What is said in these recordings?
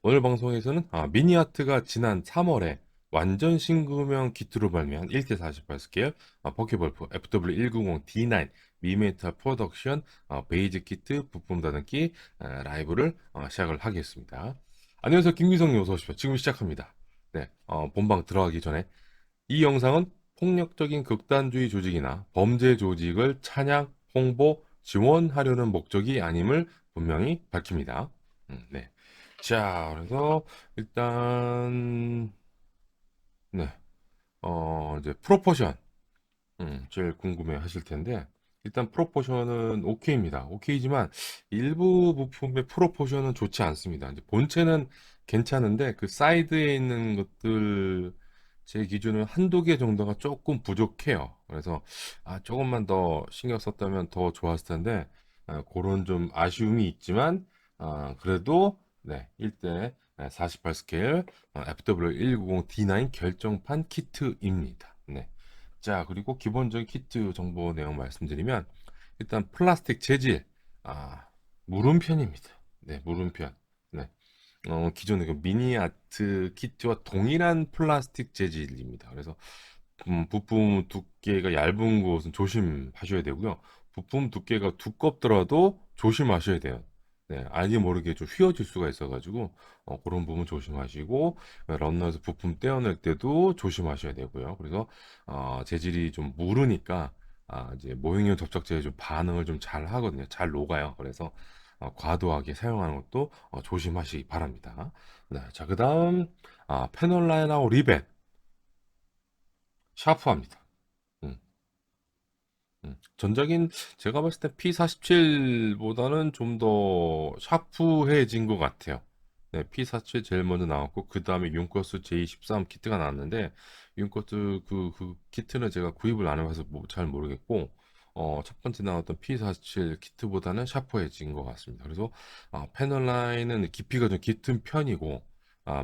오늘 방송에서는 미니아트가 지난 3월에 완전 신규명 키트로 발매한 1대48 스케일 포켓볼프 FW190D9 미메탈 프로덕션 베이지 키트 부품 다듬기 라이브를 시작을 하겠습니다. 안녕하세요. 김미성님 어서 오십시오. 지금 시작합니다. 네, 본방 들어가기 전에 이 영상은 폭력적인 극단주의 조직이나 범죄 조직을 찬양, 홍보, 지원하려는 목적이 아님을 분명히 밝힙니다. 네. 자, 그래서 일단 네, 이제 프로포션 제일 궁금해 하실 텐데 일단 프로포션은 오케이입니다. 오케이지만 일부 부품의 프로포션은 좋지 않습니다. 이제 본체는 괜찮은데 그 사이드에 있는 것들 제 기준은 한두 개 정도가 조금 부족해요. 그래서 조금만 더 신경 썼다면 더 좋았을 텐데 그런 좀 아쉬움이 있지만 그래도 네, 1대 48 스케일 FW190D9 결정판 키트입니다. 네. 자, 그리고 기본적인 키트 정보 내용 말씀드리면 일단 플라스틱 재질 물음편입니다. 네, 물음편. 네. 기존의 그 미니 아트 키트와 동일한 플라스틱 재질입니다. 그래서 부품 두께가 얇은 곳은 조심하셔야 되고요. 부품 두께가 두껍더라도 조심하셔야 돼요. 네, 알게 모르게 좀 휘어질 수가 있어가지고 그런 부분 조심하시고 런너에서 부품 떼어낼 때도 조심하셔야 되고요. 그래서 재질이 좀 무르니까 이제 모형용 접착제에 좀 반응을 좀 잘 하거든요. 잘 녹아요. 그래서 과도하게 사용하는 것도 조심하시기 바랍니다. 네, 자, 그다음 패널 라인하고 리벳 샤프합니다. 음. 전작인 제가 봤을 때 P47보다는 좀 더 샤프해진 것 같아요. 네, P47 제일 먼저 나왔고 그 다음에 윤커스 J13 키트가 나왔는데 윤커스 그 키트는 제가 구입을 안 해봐서 잘 모르겠고 첫 번째 나왔던 P47 키트보다는 샤프해진 것 같습니다. 그래서 패널 라인은 깊이가 좀 짙은 편이고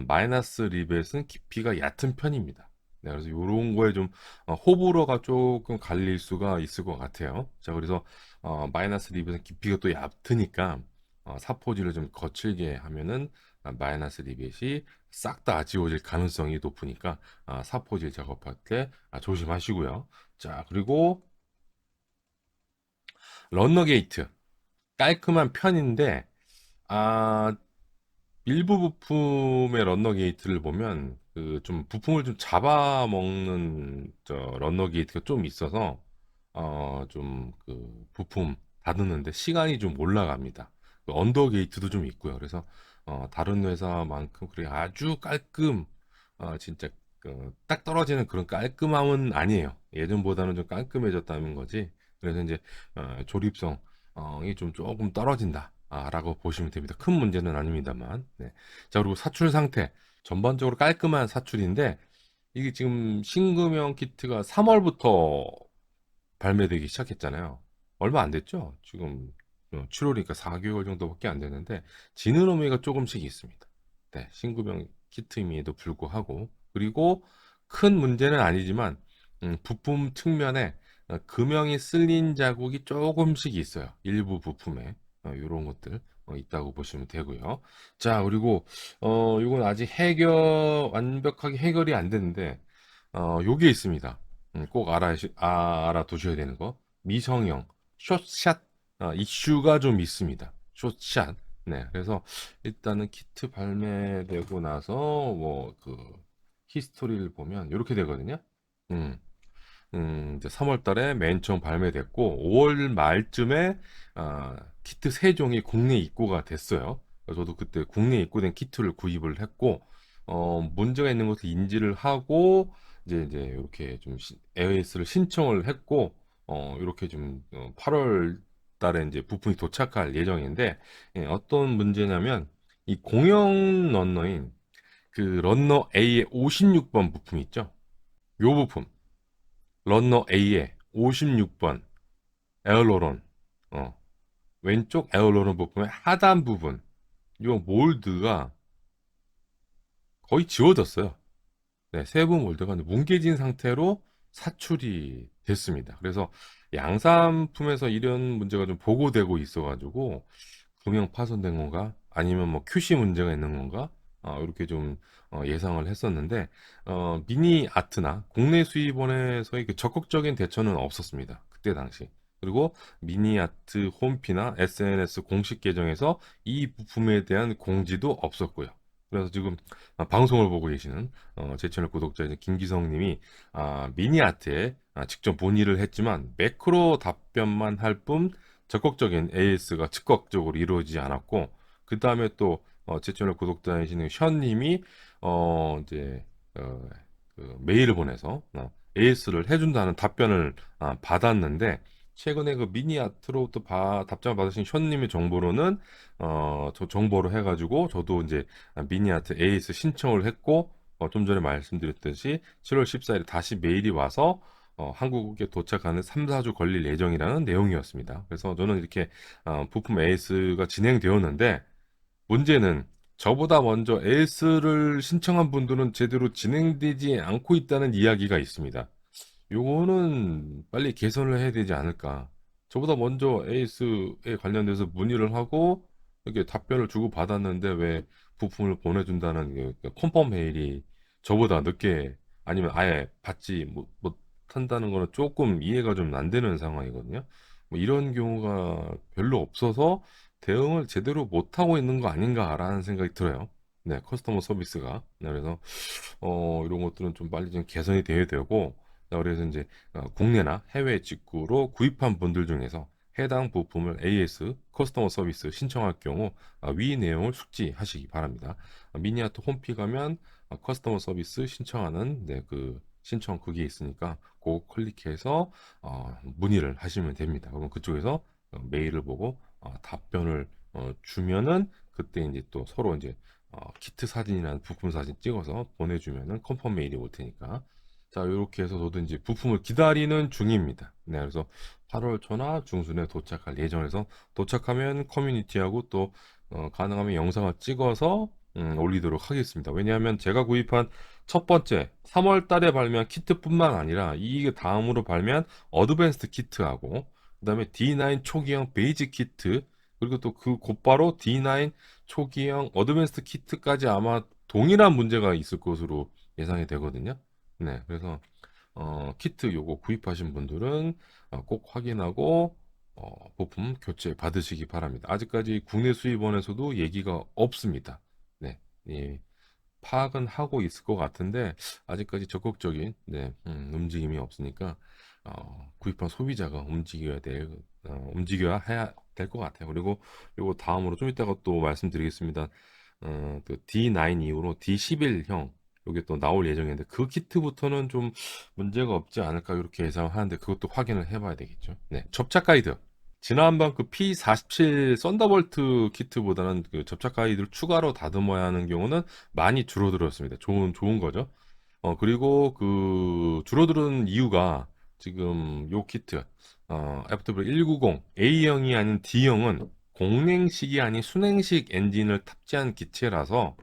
마이너스 리벳은 깊이가 얕은 편입니다. 네, 그래서 이런 거에 좀 호불호가 조금 갈릴 수가 있을 것 같아요. 자, 그래서 마이너스 리벳은 깊이가 또 얕으니까 사포질을 좀 거칠게 하면은 마이너스 리벳이 싹 다 아지워질 가능성이 높으니까 사포질 작업할 때 조심하시고요. 자, 그리고 런너 게이트 깔끔한 편인데 아, 일부 부품의 러너 게이트를 보면 그 좀 부품을 좀 잡아먹는 러너 게이트가 좀 있어서 좀 그 부품 다루는데 시간이 좀 올라갑니다. 그 언더 게이트도 좀 있고요. 그래서 다른 회사만큼 그래 아주 깔끔 진짜 딱 떨어지는 그런 깔끔함은 아니에요. 예전보다는 좀 깔끔해졌다는 거지. 그래서 이제 조립성이 좀 조금 떨어진다. 라고 보시면 됩니다. 큰 문제는 아닙니다만. 네. 자, 그리고 사출 상태. 전반적으로 깔끔한 사출인데, 이게 지금 신금형 키트가 3월부터 발매되기 시작했잖아요. 얼마 안 됐죠? 지금 7월이니까 4개월 정도밖에 안 됐는데, 지느러미가 조금씩 있습니다. 네, 신금형 키트임에도 불구하고. 그리고 큰 문제는 아니지만, 부품 측면에 금형이 쓸린 자국이 조금씩 있어요. 일부 부품에. 이런 것들 있다고 보시면 되고요. 자, 그리고 이건 아직 완벽하게 해결이 안 됐는데 요게 있습니다. 꼭 알아두셔야 되는 거. 미성형 숏샷 이슈가 좀 있습니다. 숏샷. 네, 그래서 일단은 키트 발매되고 나서 뭐 그 히스토리를 보면 이렇게 되거든요. 음. 이제 3월 달에 맨 처음 발매됐고 5월 말쯤에 키트 3종이 국내 입고가 됐어요. 그래서 저도 그때 국내 입고된 키트를 구입을 했고 문제가 있는 것을 인지를 하고 이제 이렇게 좀 AS를 신청을 했고 이렇게 좀 8월 달에 이제 부품이 도착할 예정인데 어떤 문제냐면 이 공용 런너인 그 런너 A의 56번 부품 있죠? 요 부품 러너 A의 56번 에어로론 왼쪽 에어로론 부분의 하단 부분 이 몰드가 거의 지워졌어요. 네, 세부 몰드가 뭉개진 상태로 사출이 됐습니다. 그래서 양산품에서 이런 문제가 좀 보고되고 있어가지고 금형 파손된 건가? 아니면 뭐 QC 문제가 있는 건가? 이렇게 좀 예상을 했었는데 미니 아트나 국내 수입원에서의 그 적극적인 대처는 없었습니다. 그때 당시. 그리고 미니 아트 홈피나 SNS 공식 계정에서 이 부품에 대한 공지도 없었고요. 그래서 지금 방송을 보고 계시는 제 채널 구독자 이제 김기성 님이 미니 아트에 직접 문의를 했지만 매크로 답변만 할 뿐 적극적인 AS가 즉각적으로 이루어지지 않았고 그 다음에 또 제 채널 구독자이신 션 님이 이제 어, 그 메일을 보내서 AS를 해준다는 답변을 받았는데 최근에 그 미니 아트로부터 답장을 받으신 션 님의 정보로는 저 정보로 해가지고 저도 이제 미니 아트 AS 신청을 했고 좀 전에 말씀드렸듯이 7월 14일에 다시 메일이 와서 한국에 도착하는 3, 4주 걸릴 예정이라는 내용이었습니다. 그래서 저는 이렇게 부품 AS가 진행되었는데 문제는 저보다 먼저 AS를 신청한 분들은 제대로 진행되지 않고 있다는 이야기가 있습니다. 요거는 빨리 개선을 해야 되지 않을까. 저보다 먼저 에이스에 관련돼서 문의를 하고 이렇게 답변을 주고 받았는데 왜 부품을 보내준다는 그 컨펌 메일이 저보다 늦게 아니면 아예 받지 못한다는 거는 조금 이해가 좀 안 되는 상황이거든요. 뭐 이런 경우가 별로 없어서 대응을 제대로 못하고 있는 거 아닌가라는 생각이 들어요. 네, 커스터머 서비스가. 네, 그래서 이런 것들은 좀 빨리 좀 개선이 돼야 되고, 그래서 이제 국내나 해외 직구로 구입한 분들 중에서 해당 부품을 AS 커스터머 서비스 신청할 경우 위 내용을 숙지하시기 바랍니다. 미니아트 홈피 가면 커스터머 서비스 신청하는 네, 그 신청 그게 있으니까 꼭 클릭해서 문의를 하시면 됩니다. 그럼 그쪽에서 메일을 보고 답변을 주면은 그때 이제 또 서로 이제 키트 사진이나 부품 사진 찍어서 보내주면은 컨펌 메일이 올 테니까. 자, 이렇게 해서 저도 이제 부품을 기다리는 중입니다. 네, 그래서 8월 초나 중순에 도착할 예정에서 도착하면 커뮤니티하고 또 가능하면 영상을 찍어서 올리도록 하겠습니다. 왜냐하면 제가 구입한 첫 번째 3월 달에 발매한 키트뿐만 아니라 이게 다음으로 발매한 어드밴스드 키트하고 그다음에 D9 초기형 베이직 키트 그리고 또 그 곧바로 D9 초기형 어드밴스드 키트까지 아마 동일한 문제가 있을 것으로 예상이 되거든요. 네, 그래서 키트 요거 구입하신 분들은 꼭 확인하고 부품 교체 받으시기 바랍니다. 아직까지 국내 수입원에서도 얘기가 없습니다. 네, 예, 파악은 하고 있을 것 같은데 아직까지 적극적인 네, 움직임이 없으니까 구입한 소비자가 움직여야 해야 될 것 같아요. 그리고 요거 다음으로 좀 이따가 또 말씀드리겠습니다. 그 D9 이후로 D11형 요게 또 나올 예정인데 그 키트부터는 좀 문제가 없지 않을까 이렇게 예상하는데 그것도 확인을 해봐야 되겠죠. 네, 접착 가이드. 지난번 그 P47 썬더볼트 키트보다는 그 접착 가이드를 추가로 다듬어야 하는 경우는 많이 줄어들었습니다. 좋은 거죠. 그리고 그 줄어드는 이유가 지금 요 키트, FW 190 A형이 아닌 D형은 공냉식이 아닌 순행식 엔진을 탑재한 기체라서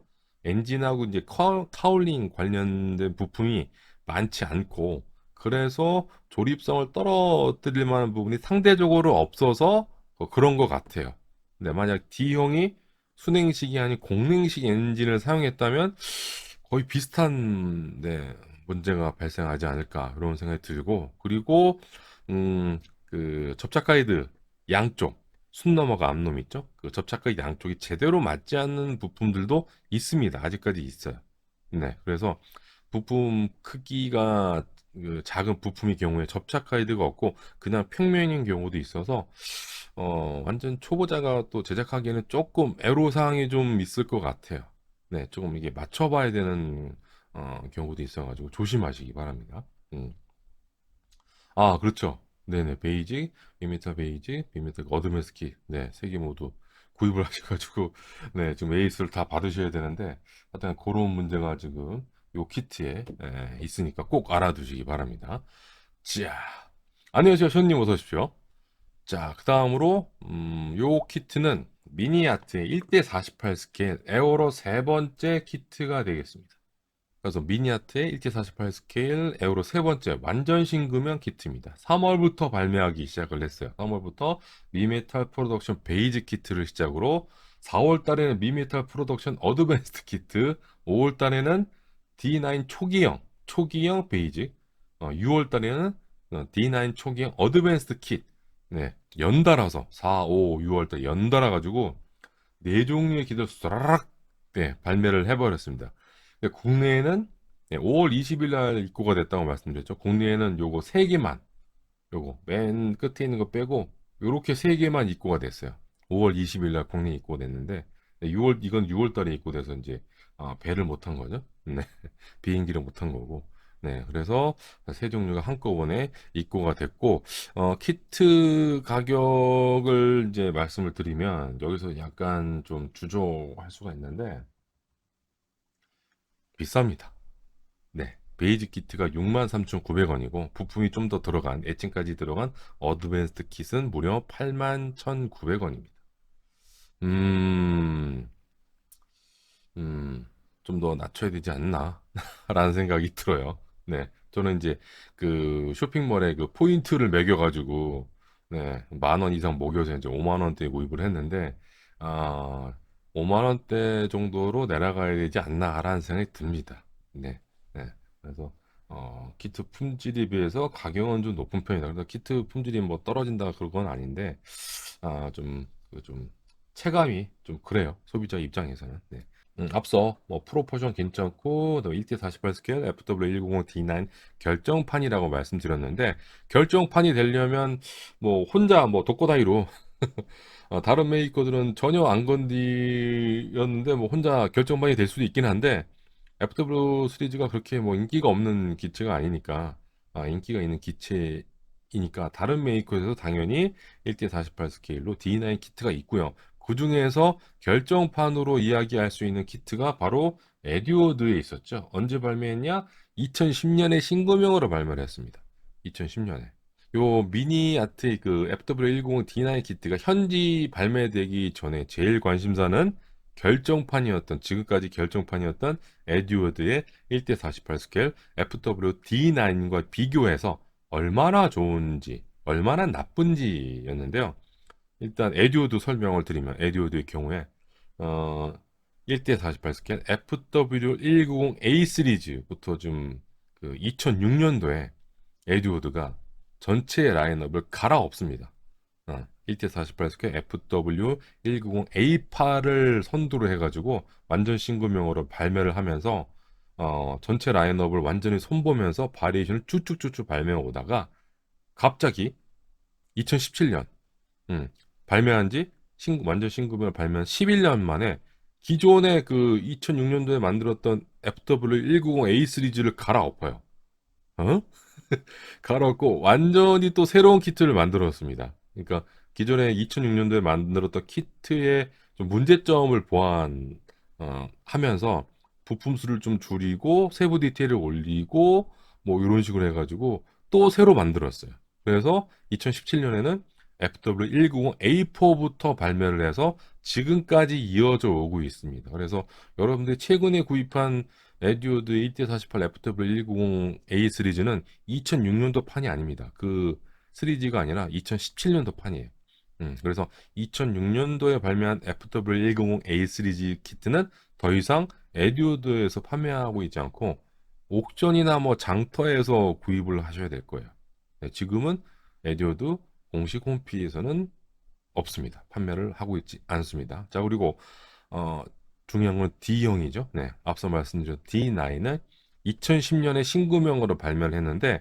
엔진하고 이제 카울링 관련된 부품이 많지 않고 그래서 조립성을 떨어뜨릴 만한 부분이 상대적으로 없어서 그런 것 같아요. 근데 만약 D형이 순행식이 아닌 공냉식 엔진을 사용했다면 거의 비슷한 네, 문제가 발생하지 않을까 그런 생각이 들고 그리고 그 접착 가이드 양쪽 순 너머가 앞놈 있죠? 그 접착 가이드 양쪽이 제대로 맞지 않는 부품들도 있습니다. 아직까지 있어요. 네, 그래서 부품 크기가 그 작은 부품의 경우에 접착 가이드가 없고 그냥 평면인 경우도 있어서 완전 초보자가 또 제작하기에는 조금 애로사항이 좀 있을 것 같아요. 네, 조금 이게 맞춰봐야 되는 경우도 있어가지고 조심하시기 바랍니다. 음. 그렇죠. 네네, 베이직, 비메탈 베이직, 비메탈 어드메스키, 네, 세 개 모두 구입을 하셔가지고, 네, 지금 에이스를 다 받으셔야 되는데, 하여튼 그런 문제가 지금 요 키트에 있으니까 꼭 알아두시기 바랍니다. 자, 안녕하세요, 션님 어서 오십시오. 자, 그 다음으로, 요 키트는 미니아트의 1대48 스케일 에어로 세 번째 키트가 되겠습니다. 그래서 미니아트의 1대48 스케일 에어로 세 번째 완전 신규명 키트입니다. 3월부터 발매하기 시작을 했어요. 3월부터 미메탈 프로덕션 베이직 키트를 시작으로 4월 달에는 미메탈 프로덕션 어드밴스드 키트, 5월 달에는 D9 초기형 베이직, 6월 달에는 D9 초기형 어드밴스드 킷. 네, 연달아서 4, 5, 6월 달 연달아 가지고 네 종류의 키트를 쏴라락 네, 발매를 해버렸습니다. 근데 국내에는 5월 20일 날 입고가 됐다고 말씀드렸죠. 국내에는 요거 3개만, 요거 맨 끝에 있는 거 빼고 요렇게 3개만 입고가 됐어요. 5월 20일 날 국내에 입고가 됐는데 6월 이건 6월 달에 입고돼서 이제 배를 못 탄 거죠. 네. 비행기를 못 탄 거고. 네, 그래서 세 종류가 한꺼번에 입고가 됐고, 키트 가격을 이제 말씀을 드리면, 여기서 약간 좀 주저할 수가 있는데, 비쌉니다. 네. 베이직 키트가 63,900원이고, 부품이 좀 더 들어간, 애칭까지 들어간 어드밴스드 킷은 무려 81,900원입니다. 음, 음, 좀 더 낮춰야 되지 않나? 라는 생각이 들어요. 네. 저는 이제 그 쇼핑몰에 그 포인트를 매겨가지고, 네, 10,000원 이상 먹여서 이제 5만 원대에 구입을 했는데, 아, 5만 원대 정도로 내려가야 되지 않나라는 생각이 듭니다. 네. 네. 그래서, 키트 품질에 비해서 가격은 좀 높은 편이다. 그래서 키트 품질이 뭐 떨어진다 그런 건 아닌데, 좀 체감이 좀 그래요. 소비자 입장에서는. 네. 앞서 뭐 프로포션 괜찮고 1대 48 스케일 FW100D9 결정판이라고 말씀드렸는데 결정판이 되려면 뭐 혼자 뭐 독고다이로 다른 메이커들은 전혀 안 건드렸는데 뭐 혼자 결정판이 될 수도 있긴 한데 FW 시리즈가 그렇게 뭐 인기가 없는 기체가 아니니까 인기가 있는 기체이니까 다른 메이커에서 당연히 1대 48 스케일로 D9 키트가 있고요. 그 중에서 결정판으로 이야기할 수 있는 키트가 바로 에듀워드에 있었죠. 언제 발매했냐? 2010년에 신규명으로 발매를 했습니다. 2010년에. 요 미니 아트 그 FW100 D9 키트가 현지 발매되기 전에 제일 관심사는 결정판이었던 지금까지 결정판이었던 에듀워드의 1대 48 스케일 FW D9과 비교해서 얼마나 좋은지 얼마나 나쁜지였는데요. 일단 에듀워드 설명을 드리면 에듀워드의 경우에 어 1대 48 스케일 FW190A 시리즈부터 좀 그 2006년도에 에듀워드가 전체 라인업을 갈아엎습니다. 1대 48 스퀘어 FW190A8을 선두로 해가지고 완전 신규명으로 발매를 하면서 전체 라인업을 완전히 손보면서 바리에이션을 쭉쭉쭉쭉 발매해 오다가 갑자기 2017년 발매한 지 완전 신규명을 발매한 11년 만에 기존의 그 2006년도에 만들었던 FW190A 시리즈를 갈아엎어요. 어? 갈았고 완전히 또 새로운 키트를 만들었습니다. 그러니까 기존에 2006년도에 만들었던 키트의 좀 문제점을 하면서 부품 수를 좀 줄이고 세부 디테일을 올리고 뭐 이런 식으로 해가지고 또 새로 만들었어요. 그래서 2017년에는 FW190A4부터 발매를 해서 지금까지 이어져 오고 있습니다. 그래서 여러분들이 최근에 구입한 에듀어드 1대48 FW190A 시리즈는 2006년도 판이 아닙니다. 그 시리즈가 아니라 2017년도 판이에요. 그래서 2006년도에 발매한 FW190A 시리즈 키트는 더 이상 에듀어드에서 판매하고 있지 않고 옥션이나 뭐 장터에서 구입을 하셔야 될 거예요. 네, 지금은 에듀어드 공식 홈피에서는 없습니다. 판매를 하고 있지 않습니다. 자, 그리고 어, 중요한 건 D형이죠. 네, 앞서 말씀드린 D9은 2010년에 신규명으로 발매를 했는데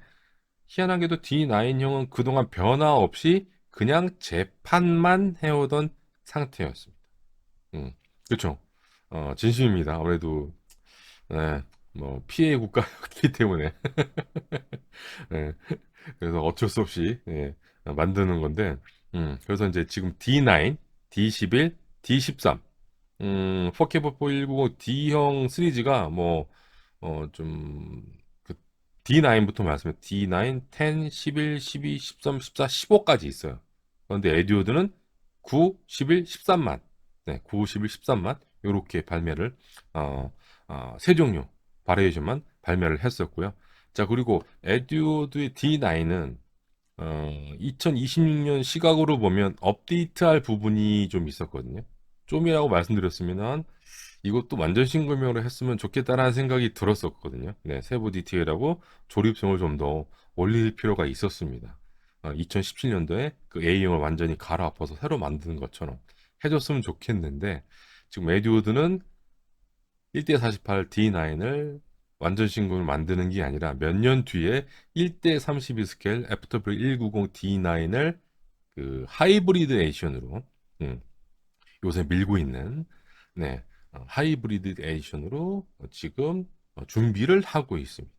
희한하게도 D9형은 그동안 변화 없이 그냥 재판만 해오던 상태였습니다. 그렇죠. 진심입니다. 아무래도 네, 뭐 피해 국가였기 때문에 네, 그래서 어쩔 수 없이 만드는 건데 그래서 이제 지금 D9, D11, D13 4K4 D형 시리즈가 뭐, 좀, 그, D9부터 말씀해. D9, 10, 11, 12, 13, 14, 15까지 있어요. 그런데 에듀오드는 9, 11, 13만. 네, 9, 11, 13만. 요렇게 발매를, 세 종류, 바리에이션만 발매를 했었고요. 자, 그리고 에듀오드의 D9은, 2026년 시각으로 보면 업데이트할 부분이 좀 있었거든요. 좀이라고 말씀드렸으면 이것도 완전 신규명으로 했으면 좋겠다라는 생각이 들었었거든요. 네, 세부 디테일하고 조립성을 좀 더 올릴 필요가 있었습니다. 2017년도에 그 A형을 완전히 갈아엎어서 새로 만드는 것처럼 해줬으면 좋겠는데 지금 에듀워드는 1대48 D9을 완전 신금을 만드는 게 아니라 몇 년 뒤에 1대32 스케일 FW190 D9을 그 하이브리드 에디션으로 요새 밀고 있는 네, 하이브리드 에디션으로 지금 준비를 하고 있습니다.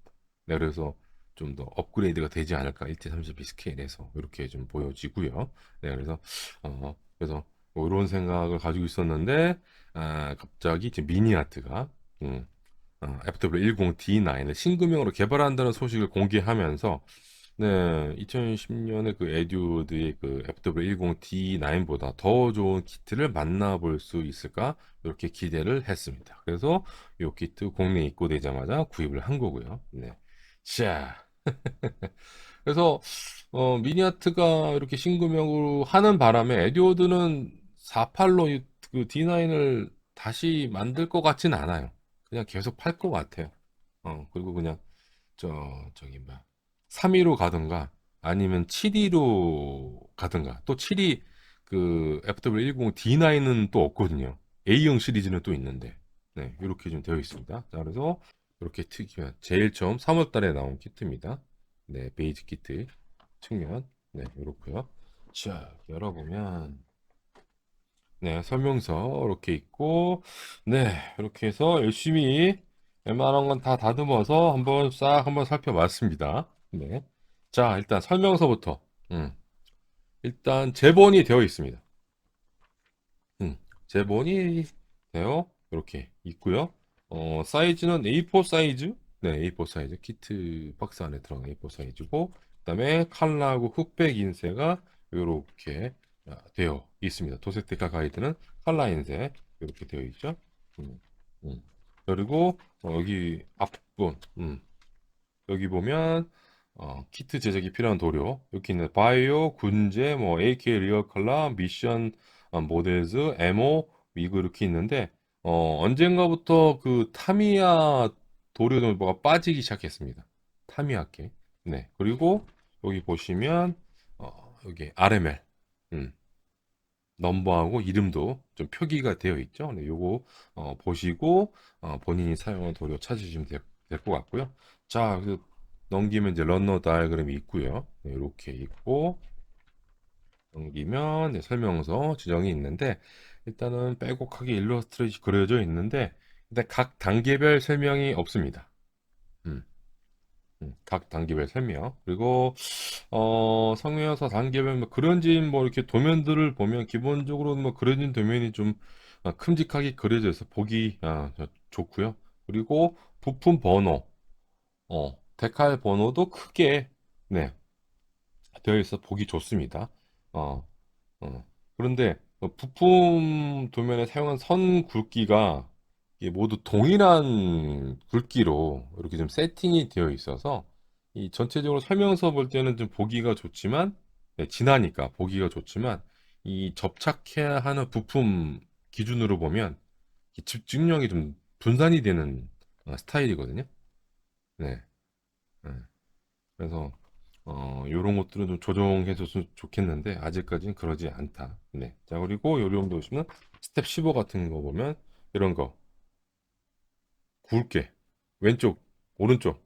네, 그래서 좀 더 업그레이드가 되지 않을까 1대32 스케일에서 이렇게 좀 보여지고요. 네, 그래서 뭐 이런 생각을 가지고 있었는데 갑자기 이제 미니아트가 음, FW10D9을 신규명으로 개발한다는 소식을 공개하면서 네, 2010년에 그 에듀드의 그 FW10D9보다 더 좋은 키트를 만나볼 수 있을까? 이렇게 기대를 했습니다. 그래서 이 키트 국내에 입고되자마자 구입을 한 거고요. 네. 자, 그래서 미니아트가 이렇게 신규명으로 하는 바람에 에듀워드는 48로 그 D9을 다시 만들 것 같진 않아요. 그냥 계속 팔 것 같아요. 그리고 그냥 저기 뭐 3위로 가든가 아니면 7위로 가든가 또 7위 그 FW10 D9은 또 없거든요. A형 시리즈는 또 있는데 네 이렇게 좀 되어 있습니다. 자 그래서 이렇게 특이한 제일 처음 3월 달에 나온 키트입니다. 네 베이지 키트 측면 네 이렇고요. 자 열어보면 네 설명서 이렇게 있고 네 이렇게 해서 열심히 웬만한 건 다 다듬어서 한번 싹 한번 살펴봤습니다. 네. 자, 일단 설명서부터. 일단 제본이 되어 있습니다. 제본이 되어 이렇게 있고요. 사이즈는 A4 사이즈. 네, A4 사이즈. 키트 박스 안에 들어간 A4 사이즈고, 그다음에 칼라하고 흑백 인쇄가 이렇게 되어 있습니다. 도색대가 가이드는 칼라 인쇄 이렇게 되어 있죠. 음, 음. 그리고 여기 앞부분, 여기 보면 키트 제작이 필요한 도료 이렇게 있는 바이오, 군제, 뭐 AK 리얼 컬러, 미션 모델즈, 에모 이거 이렇게 있는데 언젠가부터 그 타미야 도료 정보가 빠지기 시작했습니다. 타미야께. 네. 그리고 여기 보시면 여기 RML 넘버하고 이름도 좀 표기가 되어 있죠. 네, 요거 보시고 본인이 사용한 도료 찾으시면 될 것 같고요. 자, 넘기면 이제 런너 다이어그램이 있고요. 네, 이렇게 있고 넘기면 네, 설명서 지정이 있는데 일단은 빼곡하게 일러스트레이트 그려져 있는데 일단 각 단계별 설명이 없습니다. 음. 각 단계별 설명. 그리고 성명서 단계별 뭐 그려진 뭐 이렇게 도면들을 보면 기본적으로 뭐 그려진 도면이 좀 큼직하게 그려져 있어 보기 좋고요. 그리고 부품 번호, 데칼 번호도 크게 네, 되어 있어 보기 좋습니다. 어, 그런데 부품 도면에 사용한 선 굵기가 이게 모두 동일한 굵기로 이렇게 좀 세팅이 되어 있어서 이 전체적으로 설명서 볼 때는 좀 보기가 좋지만 네, 지나니까 보기가 좋지만 이 접착해야 하는 부품 기준으로 보면 이 집중력이 좀 분산이 되는 스타일이거든요. 네. 네. 그래서 요런 것들은 좀 조정해줬으면 좋겠는데 아직까지는 그러지 않다. 네. 자, 그리고 요 정도 보시면 스텝 15 같은 거 보면 이런 거 굵게 왼쪽, 오른쪽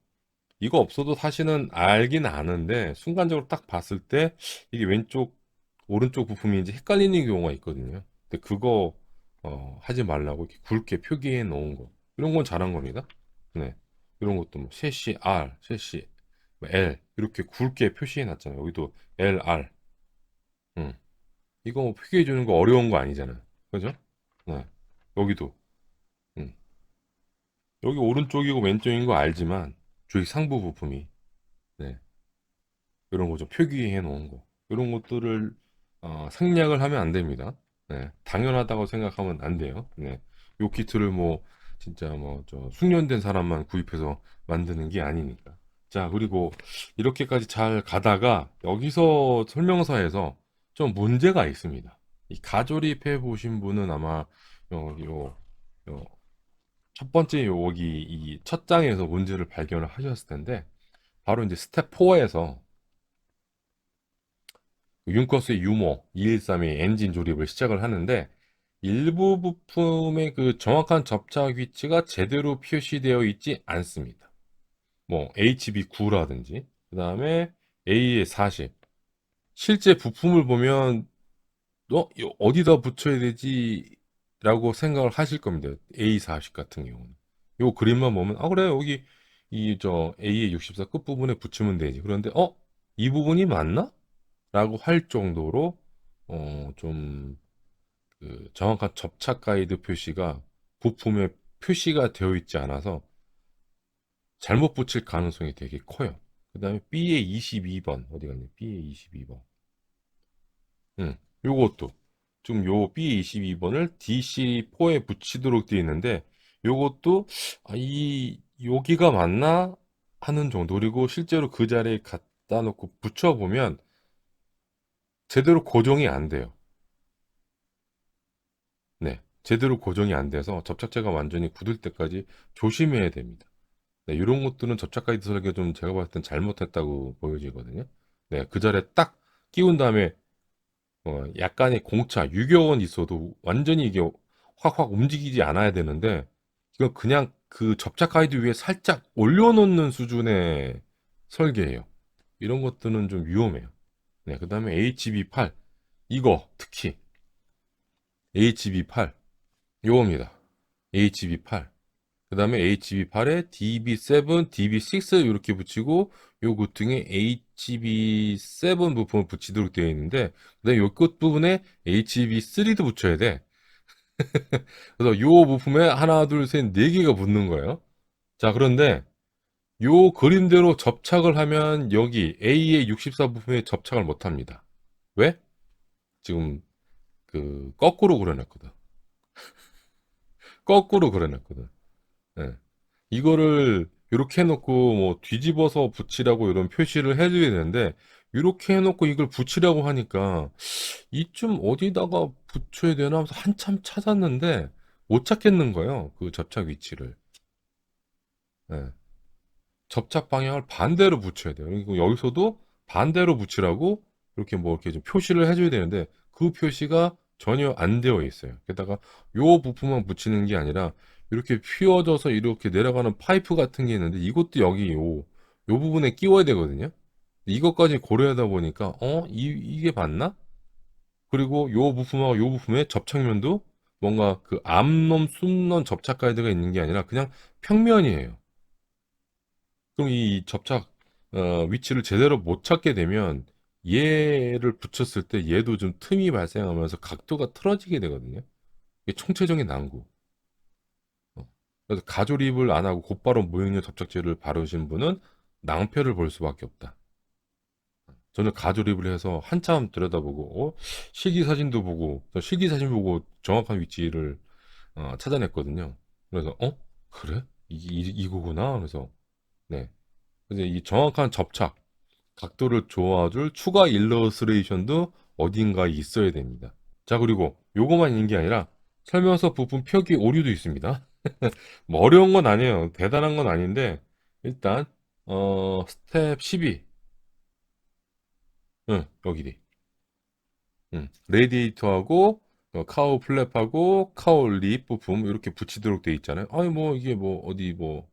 이거 없어도 사실은 알긴 아는데 순간적으로 딱 봤을 때 이게 왼쪽, 오른쪽 부품인지 헷갈리는 경우가 있거든요. 근데 그거 하지 말라고 이렇게 굵게 표기해 놓은 거 이런 건 잘한 겁니다. 네. 이런 것도 뭐 셰시 R, 셰시 L 이렇게 굵게 표시해 놨잖아요. 여기도 LR. 음. 이거 뭐 표기해 주는 거 어려운 거 아니잖아요. 그죠? 네. 여기도. 음. 여기 오른쪽이고 왼쪽인 거 알지만 저기 상부 부품이 네. 이런 거 좀 표기해 놓은 거. 이런 것들을 생략을 하면 안 됩니다. 네. 당연하다고 생각하면 안 돼요. 네. 요 키트를 뭐 진짜 뭐 저 숙련된 사람만 구입해서 만드는 게 아니니까. 자, 그리고 이렇게까지 잘 가다가 여기서 설명서에서 좀 문제가 있습니다. 이 가조립해 보신 분은 아마 요, 요, 요 첫 번째 여기 이 첫 장에서 문제를 발견을 하셨을 텐데 바로 이제 스텝 4에서 윤커스의 유모 213의 엔진 조립을 시작을 하는데 일부 부품의 그 정확한 접착 위치가 제대로 표시되어 있지 않습니다. 뭐 HB9라든지 그 다음에 AE40 실제 부품을 보면 이거 어디다 붙여야 되지? 라고 생각을 하실 겁니다. A40 같은 경우는. 요 그림만 보면, 아, 그래, 여기, A64 끝부분에 붙이면 되지. 그런데, 이 부분이 맞나? 라고 할 정도로, 좀, 그, 정확한 접착 가이드 표시가 부품에 표시가 되어 있지 않아서 잘못 붙일 가능성이 되게 커요. 그 다음에 B의 22번, 어디 갔냐? B의 22번. 요것도 지금 요 B22번을 DC4에 붙이도록 되어 있는데 요것도 여기가 맞나 하는 정도. 그리고 실제로 그 자리에 갖다 놓고 붙여보면 제대로 고정이 안 돼요. 네, 제대로 고정이 안 돼서 접착제가 완전히 굳을 때까지 조심해야 됩니다. 네, 이런 것들은 접착 가이드 설계 좀 제가 봤을 땐 잘못했다고 보여지거든요. 네, 그 자리에 딱 끼운 다음에 약간의 공차, 유격은 있어도 완전히 이게 확확 움직이지 않아야 되는데, 이건 그냥 그 접착 가이드 위에 살짝 올려놓는 수준의 설계예요. 이런 것들은 좀 위험해요. 네, 그 다음에 HB8. 이거, 특히, HB8. 요겁니다. HB8. 그 다음에 HB8에 DB7, DB6 이렇게 붙이고, 요 구퉁에 HB7 부품을 붙이도록 되어 있는데, 그 다음에 요 끝부분에 HB3도 붙여야 돼. 그래서 요 부품에 하나, 둘, 셋, 네 개가 붙는 거예요. 자, 그런데 요 그림대로 접착을 하면 여기 A의 64 부품에 접착을 못 합니다. 왜? 지금 그 거꾸로 그려놨거든. 거꾸로 그려놨거든. 예. 이거를 이렇게 해놓고 뭐 뒤집어서 붙이라고 이런 표시를 해줘야 되는데 이렇게 해놓고 이걸 붙이라고 하니까 이쯤 어디다가 붙여야 되나 하면서 한참 찾았는데 못 찾겠는 거예요. 그 접착 위치를. 예. 접착 방향을 반대로 붙여야 돼요. 그리고 여기서도 반대로 붙이라고 이렇게 뭐 이렇게 좀 표시를 해줘야 되는데 그 표시가 전혀 안 되어 있어요. 게다가 요 부품만 붙이는 게 아니라 이렇게 휘어져서 이렇게 내려가는 파이프 같은 게 있는데 이것도 여기 요 부분에 끼워야 되거든요. 이것까지 고려하다 보니까 이게 맞나? 그리고 요 부품하고 요 부품의 접착면도 뭔가 그 앞놈 숨놈 접착 가이드가 있는 게 아니라 그냥 평면이에요. 그럼 이 접착 위치를 제대로 못 찾게 되면 얘를 붙였을 때 얘도 좀 틈이 발생하면서 각도가 틀어지게 되거든요. 이게 총체적인 난구. 어. 그래서 가조립을 안 하고 곧바로 무형료 접착제를 바르신 분은 낭패를 볼 수밖에 없다. 저는 가조립을 해서 한참 들여다보고 실기 사진도 보고 실기 사진 보고 정확한 위치를 찾아냈거든요. 그래서 그래? 이거구나. 그래서 네. 그래서 이 정확한 접착 각도를 좋아줄 추가 일러스트레이션도 어딘가에 있어야 됩니다. 자, 그리고 요거만 있는 게 아니라 설명서 부분 표기 오류도 있습니다. 뭐 어려운 건 아니에요. 대단한 건 아닌데 일단 스텝 12. 응, 여기디. 응. 레디에이터하고 카우 플랩하고 카우 립 부품 이렇게 붙이도록 돼 있잖아요. 아니 뭐 이게 뭐 어디 뭐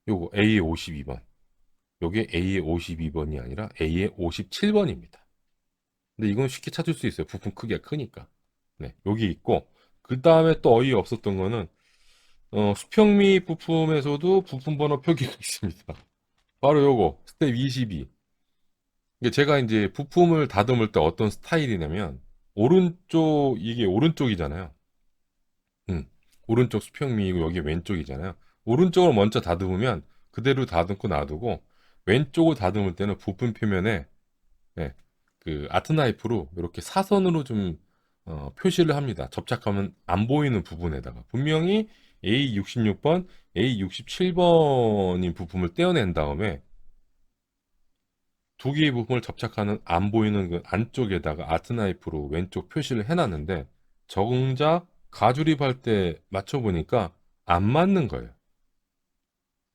요거 A의 52번. 요게 A의 52번이 아니라 A의 57번입니다. 근데 이건 쉽게 찾을 수 있어요. 부품 크기가 크니까. 네, 여기 있고 그 다음에 또 어이 없었던 거는 수평미 부품에서도 부품 번호 표기가 있습니다. 바로 요거 스텝 22. 이게 제가 이제 부품을 다듬을 때 어떤 스타일이냐면 오른쪽 이게 오른쪽이잖아요. 음, 오른쪽 수평미이고 여기 왼쪽이잖아요. 오른쪽을 먼저 다듬으면 그대로 다듬고 놔두고 왼쪽을 다듬을 때는 부품 표면에 네, 그 아트 나이프로 이렇게 사선으로 좀 표시를 합니다. 접착하면 안 보이는 부분에다가 분명히 A66번, A67번인 부품을 떼어낸 다음에 두 개의 부품을 접착하는 안 보이는 그 안쪽에다가 아트나이프로 왼쪽 표시를 해놨는데 정작 가조립할 때 맞춰보니까 안 맞는 거예요.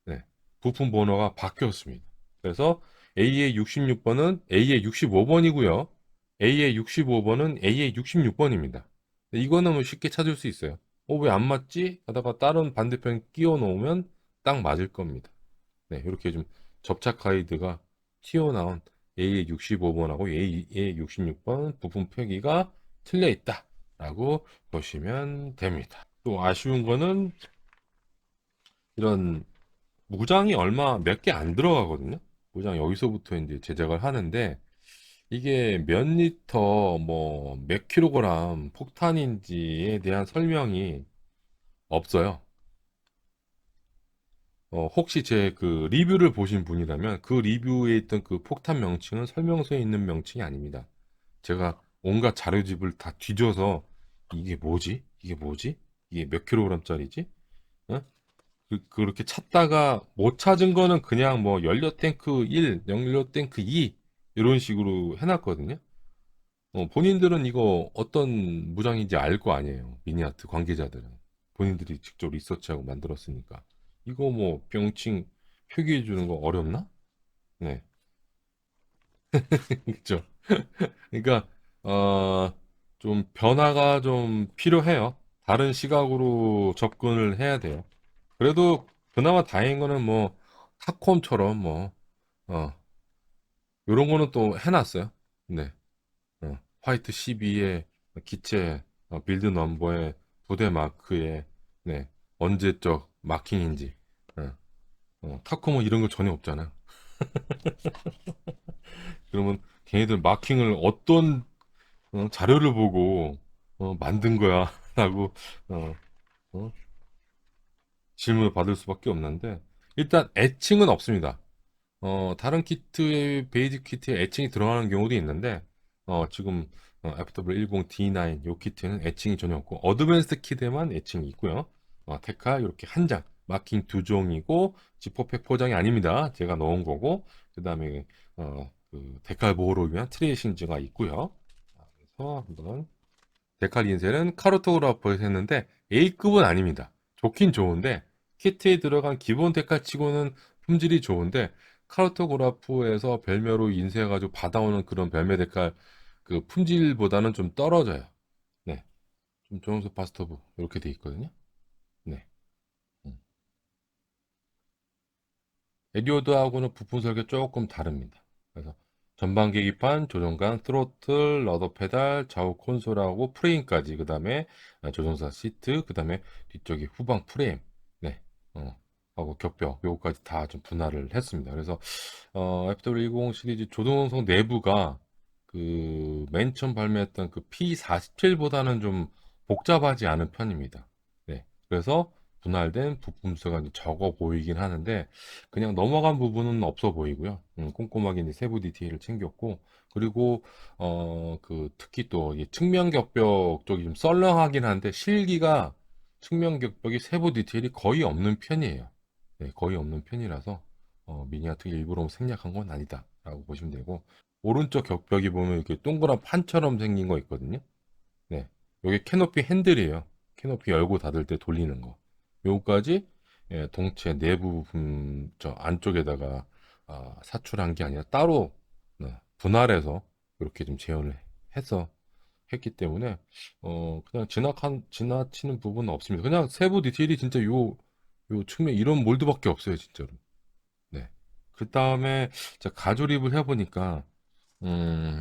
네. 부품 번호가 바뀌었습니다. 그래서 A의 66번은 A의 65번이고요. A의 65번은 A의 66번입니다. 이거는 뭐 쉽게 찾을 수 있어요. 왜 안 맞지? 하다가 다른 반대편 끼워 놓으면 딱 맞을 겁니다. 네, 이렇게 좀 접착 가이드가 튀어나온 A의 65번하고 A의 66번 부품 표기가 틀려 있다라고 보시면 됩니다. 또 아쉬운 거는 이런 무장이 얼마 몇 개 안 들어가거든요. 무장 여기서부터 이제 제작을 하는데 이게 몇 리터 뭐 몇 킬로그램 폭탄인지에 대한 설명이 없어요. 혹시 제 그 리뷰를 보신 분이라면 그 리뷰에 있던 그 폭탄 명칭은 설명서에 있는 명칭이 아닙니다. 제가 온갖 자료집을 다 뒤져서 이게 뭐지? 이게 뭐지? 이게 몇 킬로그램짜리지? 어? 그렇게 찾다가 못 찾은 거는 그냥 뭐 연료 탱크 1, 연료 탱크 2 이런 식으로 해놨거든요. 본인들은 이거 어떤 무장인지 알 거 아니에요. 미니아트 관계자들은. 본인들이 직접 리서치하고 만들었으니까. 이거 뭐 병칭 표기해 주는 거 어렵나? 네. 그죠. 그러니까 좀 변화가 좀 필요해요. 다른 시각으로 접근을 해야 돼요. 그래도 그나마 다행인 거는 뭐 탑콤처럼 뭐 요런 거는 또 해놨어요. 네. 화이트 12의 기체 빌드 넘버의 부대 마크에 네. 언제적 마킹인지 탑콤은 이런 거 전혀 없잖아요. 그러면 걔네들 마킹을 어떤 자료를 보고 만든 거야 라고 어, 어, 질문을 받을 수밖에 없는데 일단 애칭은 없습니다. 다른 키트의 베이직 키트에 애칭이 들어가는 경우도 있는데 지금 FW10D9 요 키트는 애칭이 전혀 없고 어드밴스드 키트에만 애칭이 있고요. 테카 이렇게 한 장, 마킹 두 종이고 지퍼팩 포장이 아닙니다. 제가 넣은 거고 그다음에 그 데칼 보호를 위한 트레이싱지가 있고요. 그래서 한번 데칼 인쇄는 카르토그라퍼에서 했는데 A급은 아닙니다. 좋긴 좋은데 키트에 들어간 기본 데칼 치고는 품질이 좋은데 카르토그라프에서 별매로 인쇄해가지고 받아오는 그런 별매 데칼 그 품질보다는 좀 떨어져요. 네, 좀 조영수 파스터브 이렇게 돼 있거든요. 네, 음. 에디오드하고는 부품 설계 조금 다릅니다. 그래서 전방 계기판, 조종관, 트로틀, 러더 페달, 좌우 콘솔하고 프레임까지, 그 다음에 조종사 시트, 그 다음에 뒤쪽에 후방 프레임, 네, 하고 격벽, 요거까지 다 좀 분할을 했습니다. 그래서 FW10 시리즈 조종성 내부가 그 맨 처음 발매했던 그 P47보다는 좀 복잡하지 않은 편입니다. 네, 그래서 분할된 부품 수가 이제 적어 보이긴 하는데 그냥 넘어간 부분은 없어 보이고요. 꼼꼼하게 이제 세부 디테일을 챙겼고 그리고 그 특히 또 이 측면 격벽 쪽이 좀 썰렁하긴 한데 실기가 측면 격벽이 세부 디테일이 거의 없는 편이에요. 네, 거의 없는 편이라서 미니아트 일부러 생략한 건 아니다라고 보시면 되고 오른쪽 격벽이 보면 이렇게 동그란 판처럼 생긴 거 있거든요. 네, 이게 캐노피 핸들이에요. 캐노피 열고 닫을 때 돌리는 거. 요거까지 동체 내부 부분 저 안쪽에다가 사출한 게 아니라 따로 분할해서 이렇게 좀 재현을 해서 했기 때문에 그냥 지나치는 부분은 없습니다. 그냥 세부 디테일이 진짜 요 측면 이런 몰드밖에 없어요, 진짜로. 네. 그 다음에 제가 가조립을 해보니까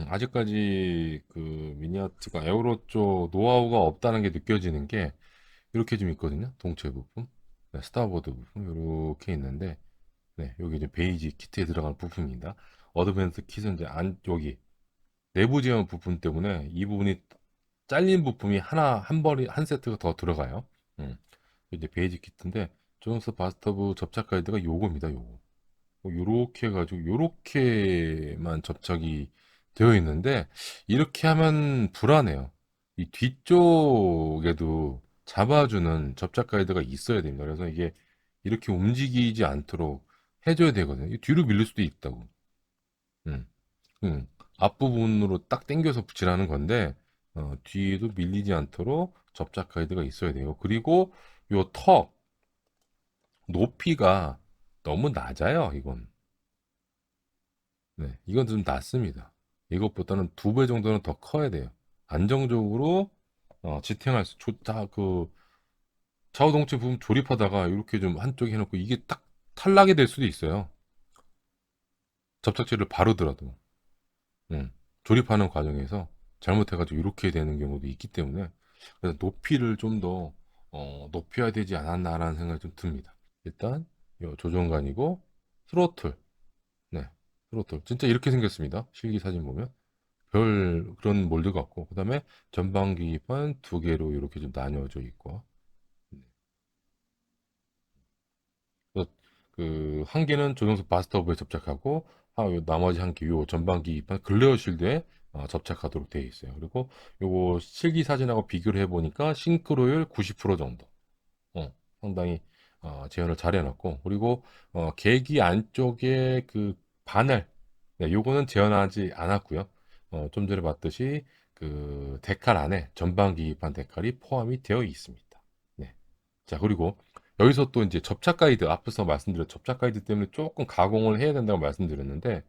아직까지 그 미니아트가 에어로 쪽 노하우가 없다는 게 느껴지는 게 이렇게 좀 있거든요. 동체 부품, 네, 스타보드 부품 이렇게 있는데, 네, 여기 이제 베이지 키트에 들어가는 부품입니다. 어드밴스 킷은 이제 안 여기 내부 제어 부품 때문에 이 부분이 잘린 부품이 한 벌이 한 세트가 더 들어가요. 음, 이제 베이지 키트인데 존스 바스터브 접착 가이드가 요겁니다. 요거. 요렇게 해가지고 요렇게만 접착이 되어 있는데 이렇게 하면 불안해요. 이 뒤쪽에도 잡아주는 접착 가이드가 있어야 됩니다. 그래서 이게 이렇게 움직이지 않도록 해줘야 되거든요. 이 뒤로 밀릴 수도 있다고. 음. 음, 앞부분으로 딱 당겨서 붙이라는 건데 뒤에도 밀리지 않도록 접착 가이드가 있어야 돼요. 그리고 요 턱 높이가 너무 낮아요. 이건. 네, 이건 좀 낮습니다. 이것보다는 2배 정도는 더 커야 돼요. 안정적으로 지탱할 수, 그 좌우 동체 부분 조립하다가 이렇게 좀 한쪽에 해놓고 이게 딱 탈락이 될 수도 있어요. 접착제를 바르더라도. 음, 조립하는 과정에서 잘못해가지고 이렇게 되는 경우도 있기 때문에 그래서 높이를 좀 더 높여야 되지 않았나라는 생각이 좀 듭니다. 일단 요 조종간이고 스로틀, 네, 스로틀 진짜 이렇게 생겼습니다. 실기 사진 보면 별 그런 몰드가 없고 그다음에 전방기판 2개로 이렇게 좀 나뉘어져 있고 그래서 그 한 개는 조정석 바스터브에 접착하고 나머지 한 개 요 전방기판 글레어 실드에 접착하도록 되어 있어요. 그리고 요거 실기 사진하고 비교를 해보니까 싱크로율 90% 정도. 상당히 재현을 잘 해놨고 그리고 계기 안쪽에 그 바늘 네, 요거는 재현하지 않았고요. 좀 전에 봤듯이 그 데칼 안에 전방기판 데칼이 포함이 되어 있습니다. 네. 자, 그리고 여기서 또 이제 접착 가이드, 앞서서 말씀드린 접착 가이드 때문에 조금 가공을 해야 된다고 말씀드렸는데,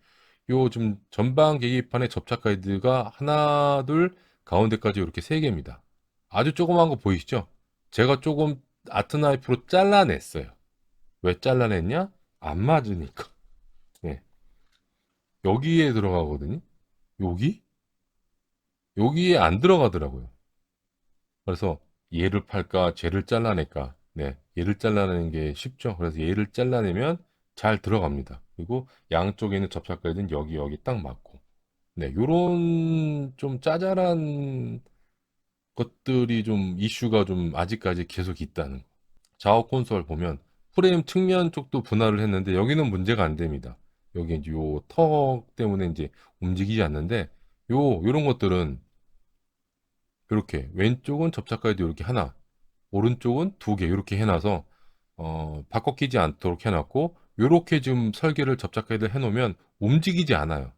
요 좀 전방 계기판에 접착 가이드가 하나, 둘, 가운데까지 이렇게 세 개입니다. 아주 조그만 거 보이시죠? 제가 조금 아트 나이프로 잘라냈어요. 왜 잘라냈냐? 안 맞으니까. 네. 여기에 들어가거든요. 여기? 여기에 안 들어가더라고요. 그래서 얘를 팔까, 쟤를 잘라낼까? 네, 얘를 잘라내는 게 쉽죠. 그래서 얘를 잘라내면 잘 들어갑니다. 그리고 양쪽에 있는 접착가이드는 여기 딱 맞고. 네, 요런 좀 짜잘한 것들이 좀 이슈가 좀 아직까지 계속 있다는 거. 좌우 콘솔 보면 프레임 측면 쪽도 분할을 했는데 여기는 문제가 안 됩니다. 여기 이제 요 턱 때문에 이제 움직이지 않는데 요런 것들은 이렇게 왼쪽은 접착가이드 이렇게 하나, 오른쪽은 2개 이렇게 해놔서 바꿔 끼지 않도록 해놨고 이렇게 지금 설계를 접착가이드 해놓으면 움직이지 않아요.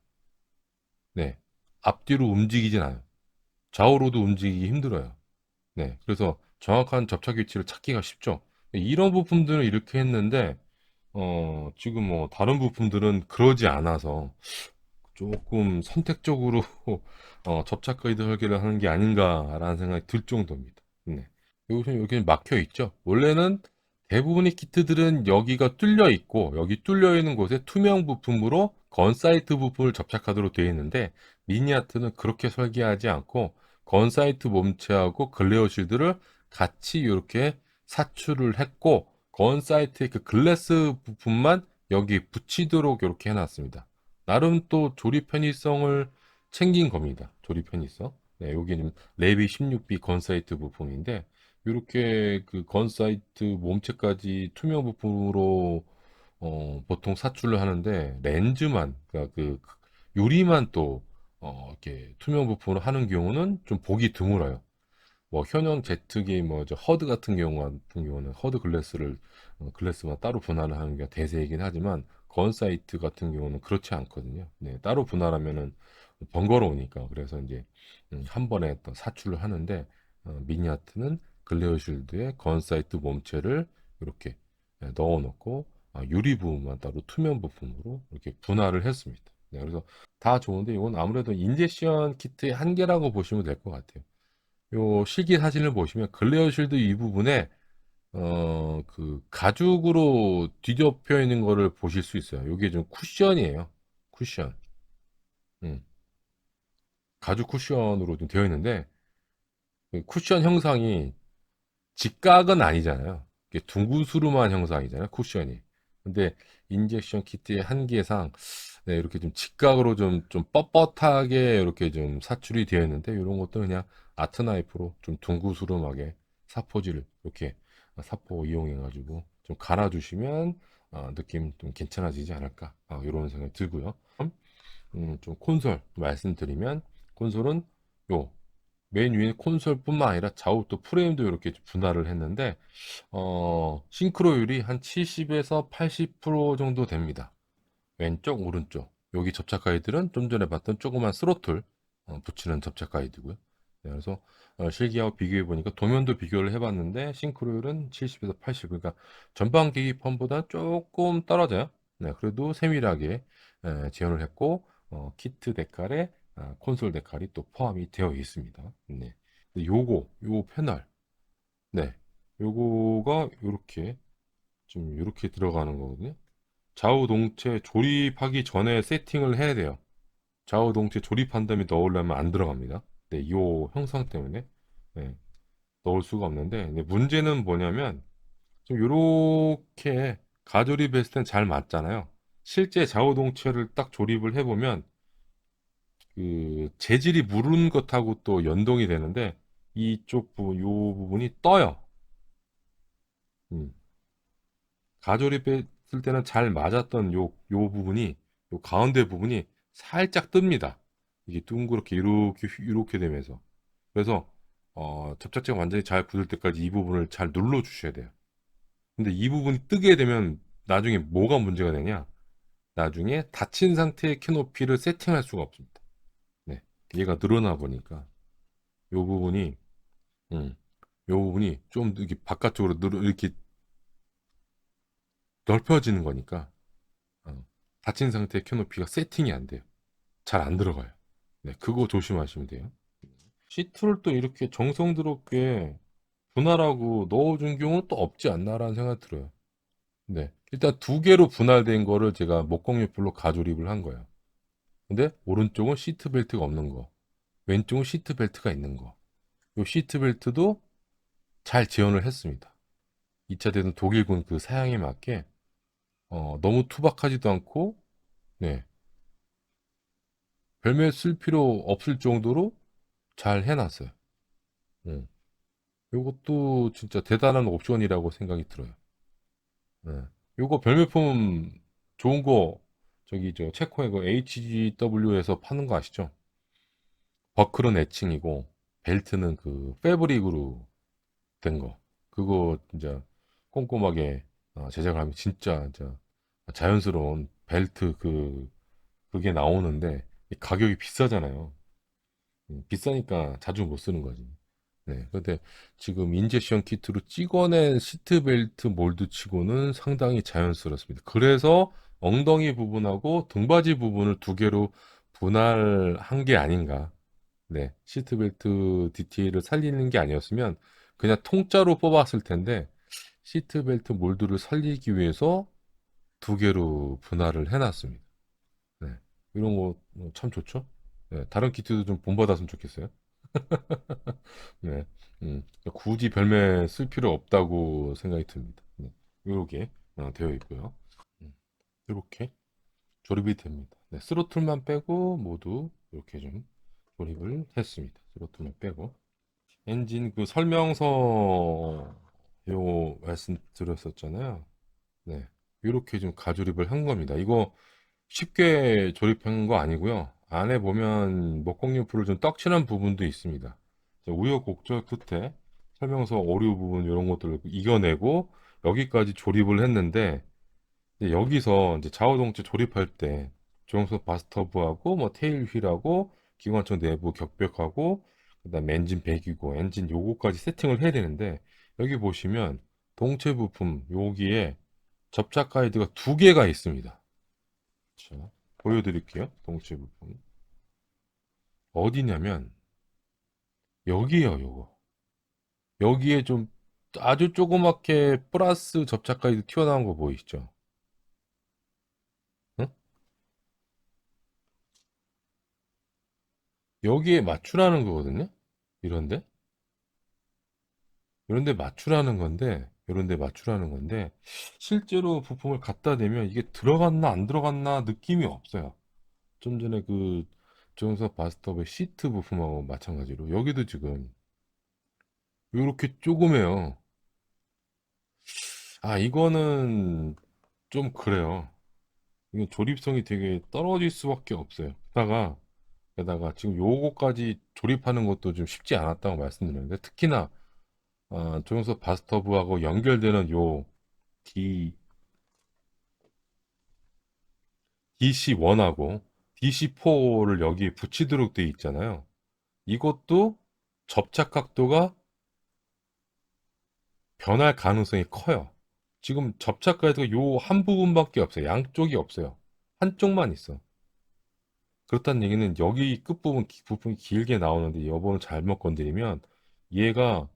네, 앞뒤로 움직이진 않아요. 좌우로도 움직이기 힘들어요. 네, 그래서 정확한 접착 위치를 찾기가 쉽죠. 이런 부품들은 이렇게 했는데 지금 뭐 다른 부품들은 그러지 않아서 조금 선택적으로 접착 가이드 설계를 하는 게 아닌가라는 생각이 들 정도입니다. 네. 여기서 여기 막혀 있죠. 원래는 대부분의 키트들은 여기가 뚫려 있고 여기 뚫려 있는 곳에 투명 부품으로 건사이트 부품을 접착하도록 되어 있는데 미니아트는 그렇게 설계하지 않고 건사이트 몸체하고 글레어 실드를 같이 이렇게 사출을 했고 건사이트의 그 글래스 부품만 여기 붙이도록 이렇게 해놨습니다. 나름 또 조립 편의성을 챙긴 겁니다. 조립 편의성. 네, 여기는 레비 16B 건사이트 부품인데 이렇게 그 건사이트 몸체까지 투명 부품으로 보통 사출을 하는데 렌즈만 그러니까 그 유리만 또 이렇게 투명 부품으로 하는 경우는 좀 보기 드물어요. 뭐 현형 제트기 뭐저 허드 같은 경우는 허드 글래스를 글래스만 따로 분할을 하는 게 대세이긴 하지만 건사이트 같은 경우는 그렇지 않거든요. 네, 따로 분할하면은 번거로우니까 그래서 이제 한 번에 또 사출을 하는데 미니아트는 글레어실드에 건사이트 몸체를 이렇게 넣어놓고 유리 부분만 따로 투명 부품으로 이렇게 분할을 했습니다. 네, 그래서 다 좋은데 이건 아무래도 인젝션 키트의 한계라고 보시면 될 것 같아요. 요 실기 사진을 보시면 글레어 실드 이 부분에 그 가죽으로 뒤덮여 있는 거를 보실 수 있어요. 이게 좀 쿠션이에요. 쿠션. 음, 가죽 쿠션으로 좀 되어 있는데 그 쿠션 형상이 직각은 아니잖아요. 이게 둥구스름한 형상이잖아요. 쿠션이. 근데 인젝션 키트의 한계상 네, 이렇게 좀 직각으로 좀 뻣뻣하게 이렇게 좀 사출이 되어 있는데 이런 것도 그냥 아트 나이프로 좀 둥구스름하게 사포질 이렇게 사포 이용해 가지고 좀 갈아주시면 느낌 좀 괜찮아지지 않을까 이런 생각이 들고요. 좀 콘솔 말씀드리면 콘솔은 요 맨 위에 콘솔뿐만 아니라 좌우 또 프레임도 이렇게 분할을 했는데 싱크로율이 한 70에서 80% 정도 됩니다. 왼쪽, 오른쪽. 여기 접착 가이드는 좀 전에 봤던 조그만 스로틀 붙이는 접착 가이드고요. 네, 그래서 실기하고 비교해 보니까 도면도 비교를 해봤는데 싱크로율은 70에서 80. 그러니까 전방 계기판보다 조금 떨어져요. 네, 그래도 세밀하게 지원을 했고 키트 데칼에 콘솔 데칼이 또 포함이 되어 있습니다. 네. 근데 요 패널, 네, 요거가 요렇게 좀 요렇게 들어가는 거거든요. 좌우 동체 조립하기 전에 세팅을 해야 돼요. 좌우 동체 조립한 다음에 넣으려면 안 들어갑니다. 네, 이 형상 때문에 네, 넣을 수가 없는데 근데 문제는 뭐냐면 좀 이렇게 가조립했을 땐 잘 맞잖아요. 실제 좌우 동체를 딱 조립을 해보면 그 재질이 무른 것하고 또 연동이 되는데 이쪽 부분, 요 부분이 떠요. 음. 가조립했을 때는 잘 맞았던 요 부분이, 요 가운데 부분이 살짝 뜹니다. 이게 둥그렇게 이렇게 되면서. 그래서, 접착제가 완전히 잘 굳을 때까지 이 부분을 잘 눌러 주셔야 돼요. 근데 이 부분이 뜨게 되면 나중에 뭐가 문제가 되냐? 나중에 닫힌 상태의 캐노피를 세팅할 수가 없습니다. 네. 얘가 늘어나 보니까 요 부분이, 음, 요 부분이 좀 이렇게 바깥쪽으로 이렇게 넓혀지는 거니까 닫힌 상태의 캐노피가 세팅이 안 돼요. 잘 안 들어가요. 네, 그거 조심하시면 돼요. 시트를 또 이렇게 정성스럽게 분할하고 넣어준 경우는 또 없지 않나라는 생각이 들어요. 네, 일단 두 개로 분할된 거를 제가 목공 옆으로 가조립을 한 거예요. 근데 오른쪽은 시트 벨트가 없는 거, 왼쪽은 시트 벨트가 있는 거. 이 시트 벨트도 잘 지원을 했습니다. 2차 대전 독일군 그 사양에 맞게 너무 투박하지도 않고, 네, 별매 쓸 필요 없을 정도로 잘 해놨어요. 음. 요것도 진짜 대단한 옵션이라고 생각이 들어요. 네. 요거 별매품 좋은 거 저기 저 체코의 그 HGW에서 파는 거 아시죠? 버클은 애칭이고 벨트는 그 패브릭으로 된 거. 그거 진짜 꼼꼼하게 제작을 하면 진짜 자연스러운 벨트 그게 나오는데 가격이 비싸잖아요. 비싸니까 자주 못 쓰는 거지. 네. 근데 지금 인젝션 키트로 찍어낸 시트벨트 몰드 치고는 상당히 자연스럽습니다. 그래서 엉덩이 부분하고 등받이 부분을 두 개로 분할한 게 아닌가. 네. 시트벨트 디테일을 살리는 게 아니었으면 그냥 통짜로 뽑았을 텐데 시트벨트 몰드를 살리기 위해서 두 개로 분할을 해놨습니다. 네. 이런 거 참 좋죠? 네. 다른 키트도 좀 본받았으면 좋겠어요. 네. 굳이 별매 쓸 필요 없다고 생각이 듭니다. 네. 이렇게 되어 있고요. 음, 이렇게 조립이 됩니다. 네, 스로틀만 빼고 모두 이렇게 좀 조립을 했습니다. 스로틀만 빼고. 엔진 그 설명서 요 말씀드렸었잖아요. 네. 이렇게 좀 가조립을 한 겁니다. 이거 쉽게 조립한 거 아니고요. 안에 보면 목공용품을 좀 떡칠한 부분도 있습니다. 우여곡절 끝에 설명서 오류 부분 이런 것들을 이겨내고 여기까지 조립을 했는데 이제 여기서 이제 좌우동체 조립할 때 조영석 바스터브하고 뭐 테일 휠하고 기관총 내부 격벽하고 그다음 엔진 배기고 엔진 요거까지 세팅을 해야 되는데 여기 보시면 동체 부품 여기에 접착 가이드가 두 개가 있습니다. 자, 보여드릴게요. 동체 부품. 어디냐면 여기에요, 요거. 여기에 좀 아주 조그맣게 플러스 접착 가이드 튀어나온 거 보이시죠? 응? 여기에 맞추라는 거거든요. 이런데 이런데 맞추라는 건데 이런데 맞추라는 건데 실제로 부품을 갖다 대면 이게 들어갔나 안 들어갔나 느낌이 없어요. 좀 전에 그 조영석 바스톱의 시트 부품하고 마찬가지로 여기도 지금 이렇게 조그매요. 아, 이거는 좀 그래요. 이거 조립성이 되게 떨어질 수밖에 없어요. 게다가 지금 요거까지 조립하는 것도 좀 쉽지 않았다고 말씀드렸는데 특히나 조영석 바스터브하고 연결되는 요 D DC1하고 DC4를 여기에 붙이도록 돼 있잖아요. 이것도 접착 각도가 변할 가능성이 커요. 지금 접착 가이드가 요 한 부분밖에 없어요. 양쪽이 없어요. 한쪽만 있어. 그렇다는 얘기는 여기 끝부분 부분이 길게 나오는데 이번을 잘못 건드리면 얘가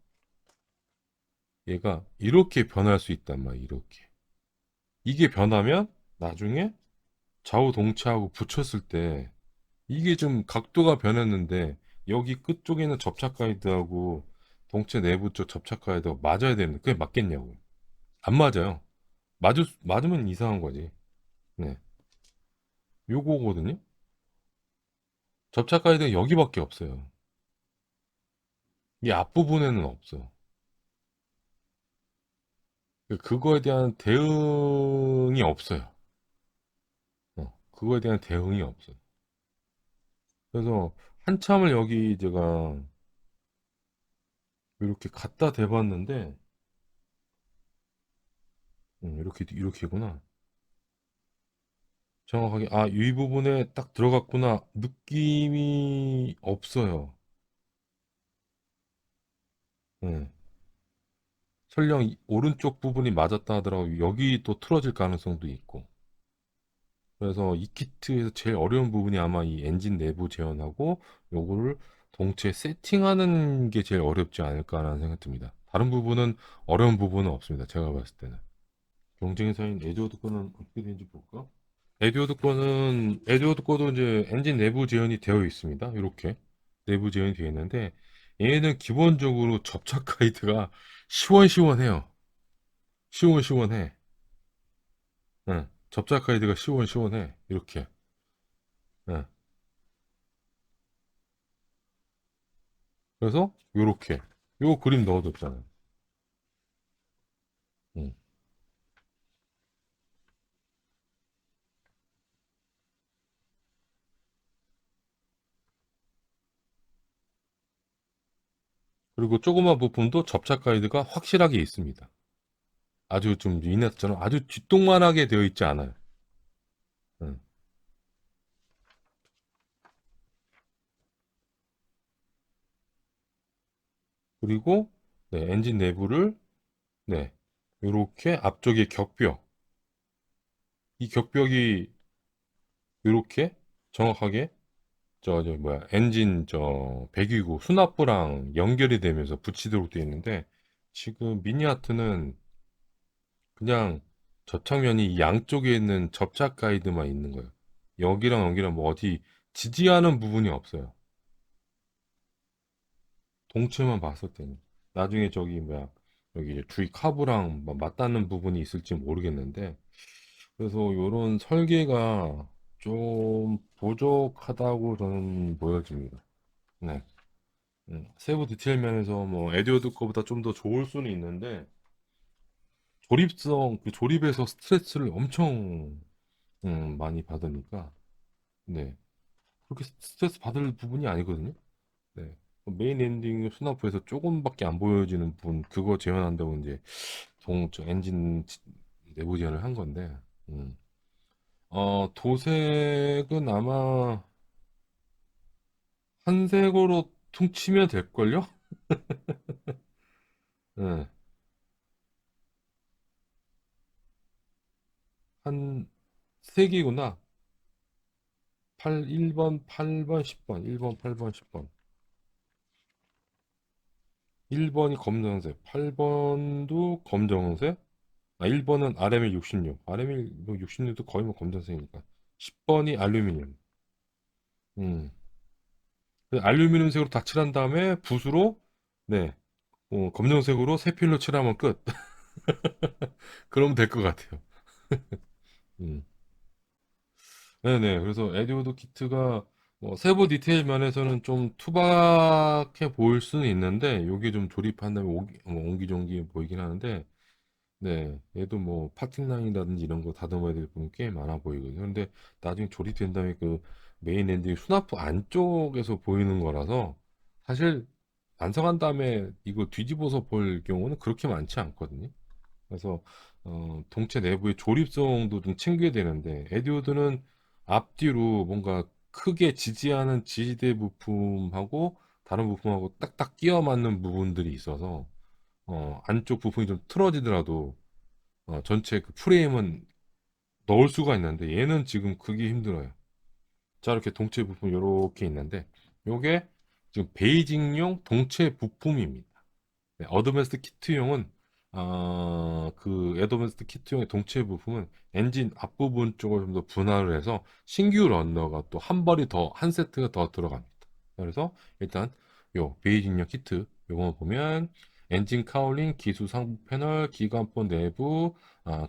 얘가 이렇게 변할 수 있단 말이야. 이렇게. 이게 변하면 나중에 좌우 동체하고 붙였을 때 이게 좀 각도가 변했는데 여기 끝쪽에 있는 접착 가이드하고 동체 내부 쪽 접착 가이드가 맞아야 되는데 그게 맞겠냐고. 안 맞아요. 맞으면 이상한 거지. 네. 요거거든요. 접착 가이드가 여기밖에 없어요. 이 앞부분에는 없어. 그거에 대한 대응이 없어요. 그거에 대한 대응이 없어요. 그래서 한참을 여기 제가 이렇게 갖다 대봤는데, 이렇게구나. 정확하게, 아, 이 부분에 딱 들어갔구나. 느낌이 없어요. 네. 설령 오른쪽 부분이 맞았다 하더라도 여기 또 틀어질 가능성도 있고. 그래서 이 키트에서 제일 어려운 부분이 아마 이 엔진 내부 재현하고 요거를 동체에 세팅하는 게 제일 어렵지 않을까라는 생각이 듭니다. 다른 부분은 어려운 부분은 없습니다. 제가 봤을 때는. 경쟁사인 에듀워드 거는 어떻게 되는지 볼까? 에듀워드 거도 이제 엔진 내부 재현이 되어 있습니다. 이렇게 내부 재현이 되어 있는데 얘는 기본적으로 접착 가이드가 시원시원해요. 시원시원해. 응. 접착 가이드가 시원시원해. 이렇게. 응. 그래서 요렇게 요 그림 넣어뒀잖아요. 응. 그리고 조그만 부품도 접착 가이드가 확실하게 있습니다. 아주 좀 이네스처럼 아주 뒷동만하게 되어 있지 않아요. 응. 그리고 네, 엔진 내부를 네, 요렇게 앞쪽에 격벽 이 격벽이 요렇게 정확하게 저 뭐야 엔진 저 배기구 수납부랑 연결이 되면서 붙이도록 되어 있는데 지금 미니아트는 그냥 접착면이 이 양쪽에 있는 접착 가이드만 있는 거예요. 여기랑 뭐 어디 지지하는 부분이 없어요. 동체만 봤을 때는. 나중에 저기 뭐야 여기 주위 카브랑 맞닿는 부분이 있을지 모르겠는데 그래서 이런 설계가 좀 부족하다고 저는 보여집니다. 네. 세부 디테일 면에서 뭐 에듀어드 거보다 좀 더 좋을 수는 있는데 조립성 그 조립에서 스트레스를 엄청 많이 받으니까 네 그렇게 스트레스 받을 부분이 아니거든요. 네 메인 엔딩 수납부에서 조금밖에 안 보여지는 부분 그거 재현한다고 이제 저 엔진 내부 재현을 한 건데 음. 도색은 아마 한색으로 퉁치면 될걸요? 네, 한 색이구나. 1번, 8번, 10번. 1번, 8번, 10번. 1번이 검정색, 8번도 검정색. 아, 1번은 RML 66. RML 66도 거의 뭐 검정색이니까. 10번이 알루미늄. 음. 그 알루미늄색으로 다 칠한 다음에 붓으로, 네, 검정색으로 세필로 칠하면 끝. 그러면 될 것 같아요. 음. 네네. 그래서 에듀워드 키트가 뭐 세부 디테일 면에서는 좀 투박해 보일 수는 있는데, 요게 좀 조립한다면 옹기종기 보이긴 하는데, 네, 얘도 뭐 파팅 라인이라든지 이런 거 다듬어야 될 부분 꽤 많아 보이거든요. 근데 나중에 조립된 다음에 그 메인 엔딩 수납부 안쪽에서 보이는 거라서 사실 완성한 다음에 이거 뒤집어서 볼 경우는 그렇게 많지 않거든요. 그래서 동체 내부의 조립성도 좀 챙겨야 되는데 에듀오드는 앞뒤로 뭔가 크게 지지하는 지지대 부품하고 다른 부품하고 딱딱 끼워 맞는 부분들이 있어서 안쪽 부품이 좀 틀어지더라도 전체 그 프레임은 넣을 수가 있는데 얘는 지금 그게 힘들어요. 자, 이렇게 동체 부품 이렇게 있는데 요게 지금 베이징용 동체 부품입니다. 네, 어드밴스드 키트용은 그 어드밴스드 키트용의 동체 부품은 엔진 앞부분 쪽을 좀 더 분할을 해서 신규 런너가 또 한 벌이 더 한 세트가 더 들어갑니다. 그래서 일단 요 베이징용 키트 요거 보면 엔진 카울링 기수 상부 패널 기관포 내부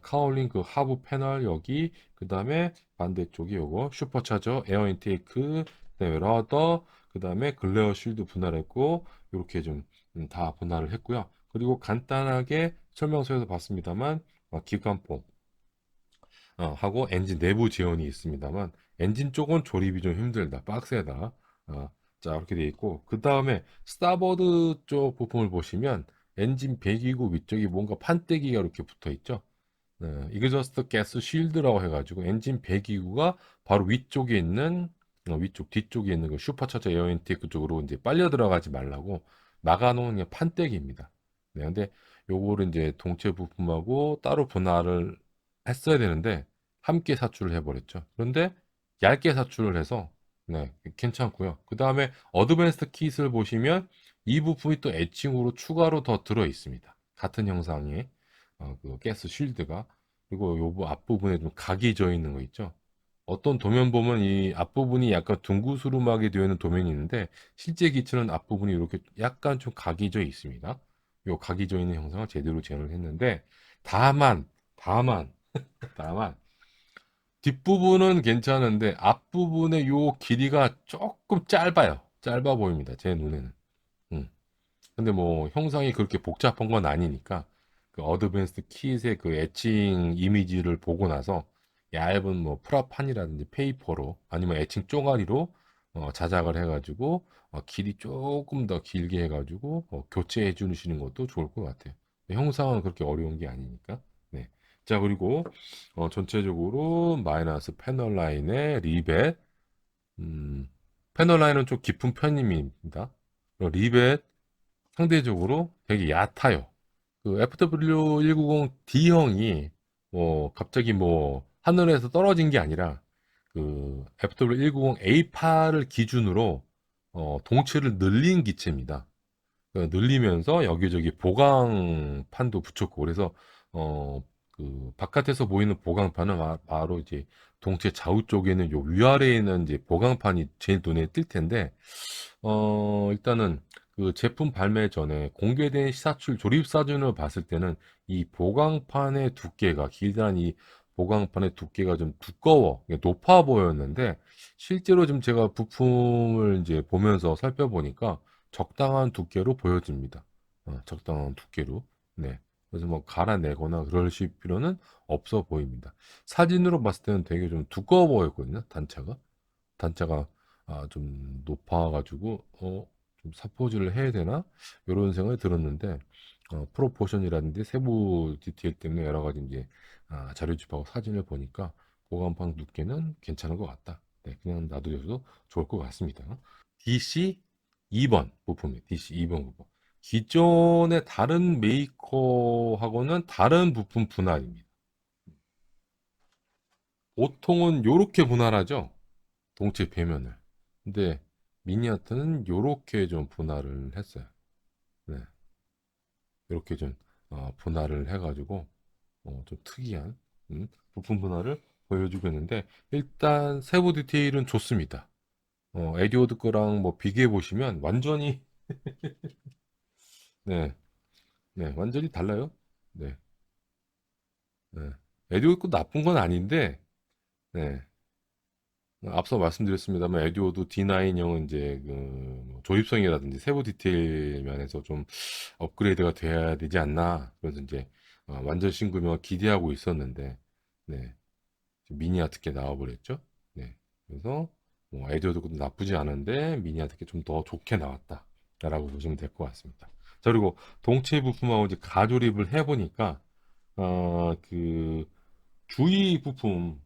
카울링 그 하부 패널 여기 그 다음에 반대쪽이 요거 슈퍼차저 에어 인테이크 그다음에 러더 그 다음에 글레어 쉴드 분할했고 이렇게 좀 다 분할을 했고요. 그리고 간단하게 설명서에서 봤습니다만 기관포 하고 엔진 내부 지원이 있습니다만 엔진 쪽은 조립이 좀 힘들다, 빡세다. 자 이렇게 돼 있고 그 다음에 스타버드 쪽 부품을 보시면 엔진 배기구 위쪽이 뭔가 판때기가 이렇게 붙어 있죠. 이그저스트 가스 쉴드라고 해가지고 엔진 배기구가 바로 위쪽에 있는 위쪽 뒤쪽에 있는 그 슈퍼차저 에어 인테이크 쪽으로 이제 빨려 들어가지 말라고 막아놓은 게 판때기입니다. 네, 근데 요거를 이제 동체 부품하고 따로 분할을 했어야 되는데 함께 사출을 해버렸죠. 그런데 얇게 사출을 해서 네, 괜찮고요. 그 다음에 어드밴스드 킷을 보시면 이 부품이 또 애칭으로 추가로 더 들어 있습니다. 같은 형상의 그 가스 쉴드가 그리고 요 앞부분에 좀 각이 져 있는 거 있죠. 어떤 도면 보면 이 앞부분이 약간 둥구스름하게 되어 있는 도면이 있는데 실제 기체는 앞부분이 이렇게 약간 좀 각이 져 있습니다. 요 각이 져 있는 형상을 제대로 재현을 했는데 다만 다만 다만 뒷부분은 괜찮은데 앞부분의 요 길이가 조금 짧아요. 짧아 보입니다. 제 눈에는. 음. 근데 뭐 형상이 그렇게 복잡한 건 아니니까 그 어드밴스드 킷의 그 애칭 이미지를 보고 나서 얇은 뭐 프라판이라든지 페이퍼로 아니면 애칭 쪼가리로 자작을 해가지고 길이 조금 더 길게 해가지고 교체해 주시는 것도 좋을 것 같아요. 형상은 그렇게 어려운 게 아니니까. 네. 자 그리고 전체적으로 마이너스 패널 라인의 리벳 음, 패널 라인은 좀 깊은 편입니다. 리벳 상대적으로 되게 얕아요. 그 FW190D형이 뭐 갑자기 뭐 하늘에서 떨어진 게 아니라 그 FW190A8을 기준으로 동치를 늘린 기체입니다. 늘리면서 여기저기 보강판도 붙였고 그래서 어 그 바깥에서 보이는 보강판은 바로 이제 동체 좌우 쪽에는 요 위아래에 있는 이제 보강판이 제 눈에 띌 텐데 일단은 그 제품 발매 전에 공개된 시사출 조립 사진을 봤을 때는 이 보강판의 두께가 길다란 이 보강판의 두께가 좀 두꺼워 높아 보였는데 실제로 지금 제가 부품을 이제 보면서 살펴보니까 적당한 두께로 보여집니다. 적당한 두께로. 네. 그래서 뭐 갈아내거나 그러실 필요는 없어 보입니다. 사진으로 봤을 때는 되게 좀 두꺼워 보였거든요. 단차가 좀 높아가지고 좀 사포질을 해야 되나? 이런 생각이 들었는데 프로포션이라든지 세부 디테일 때문에 여러 가지 이제 자료집하고 사진을 보니까 보관판 두께는 괜찮은 것 같다. 네, 그냥 놔두셔도 좋을 것 같습니다. DC 2번 부품이에요. DC 2번 부품. 기존의 다른 메이커하고는 다른 부품 분할입니다. 보통은 이렇게 분할하죠. 동체 배면을. 근데 미니아트는 요렇게 좀 분할을 했어요. 네. 이렇게 좀 분할을 해가지고 좀 특이한 부품 분할을 보여주고 있는데 일단 세부 디테일은 좋습니다. 에디오드 거랑 뭐 비교해 보시면 완전히 네, 네, 완전히 달라요. 네, 네. 에디오드 거 나쁜 건 아닌데 네. 앞서 말씀드렸습니다만 에듀오도 D9형은 이제 그뭐 조립성이라든지 세부 디테일 면에서 좀 업그레이드가 돼야 되지 않나 그래서 이제 완전 신구명을 기대하고 있었는데 네 미니 아트게 나와버렸죠. 네 그래서 뭐 에듀오도 나쁘지 않은데 미니 아트게 좀 더 좋게 나왔다라고 보시면 될 것 같습니다. 자 그리고 동체 부품하고 이제 가조립을 해보니까 그 주위 부품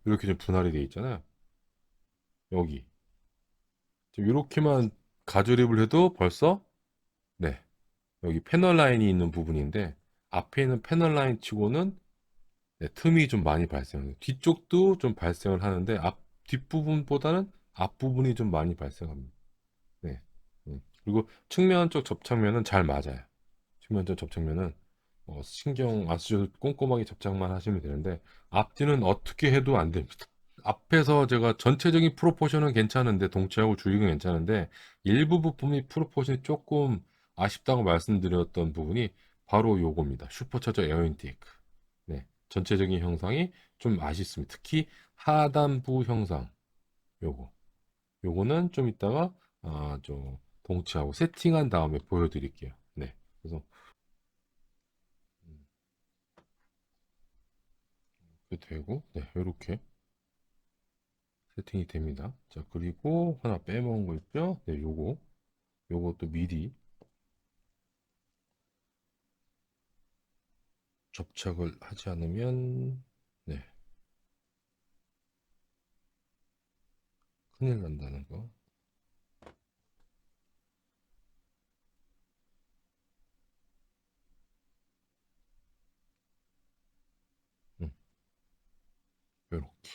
이렇게 좀 분할이 되어 있잖아요. 여기 지금 이렇게만 가조립을 해도 벌써 네 여기 패널 라인이 있는 부분인데 앞에 있는 패널 라인 치고는 네, 틈이 좀 많이 발생해요. 뒤쪽도 좀 발생을 하는데 앞 뒷부분보다는 앞부분이 좀 많이 발생합니다. 네. 그리고 측면 쪽 접착면은 잘 맞아요. 측면 쪽 접착면은 신경 안 쓰셔도 꼼꼼하게 접착만 하시면 되는데 앞뒤는 어떻게 해도 안 됩니다. 앞에서 제가 전체적인 프로포션은 괜찮은데 동체하고 줄기는 괜찮은데 일부 부품이 프로포션이 조금 아쉽다고 말씀드렸던 부분이 바로 요겁니다. 슈퍼차저 에어 인테이크. 네, 전체적인 형상이 좀 아쉽습니다. 특히 하단부 형상 요거. 요거는 좀 이따가 좀 동체하고 세팅한 다음에 보여드릴게요. 네, 그래서 이렇게 되고 네, 이렇게 세팅이 됩니다. 자, 그리고 하나 빼먹은 거 있죠? 네, 요것도 미리 접착을 하지 않으면 네, 큰일 난다는 거. 음, 요렇게.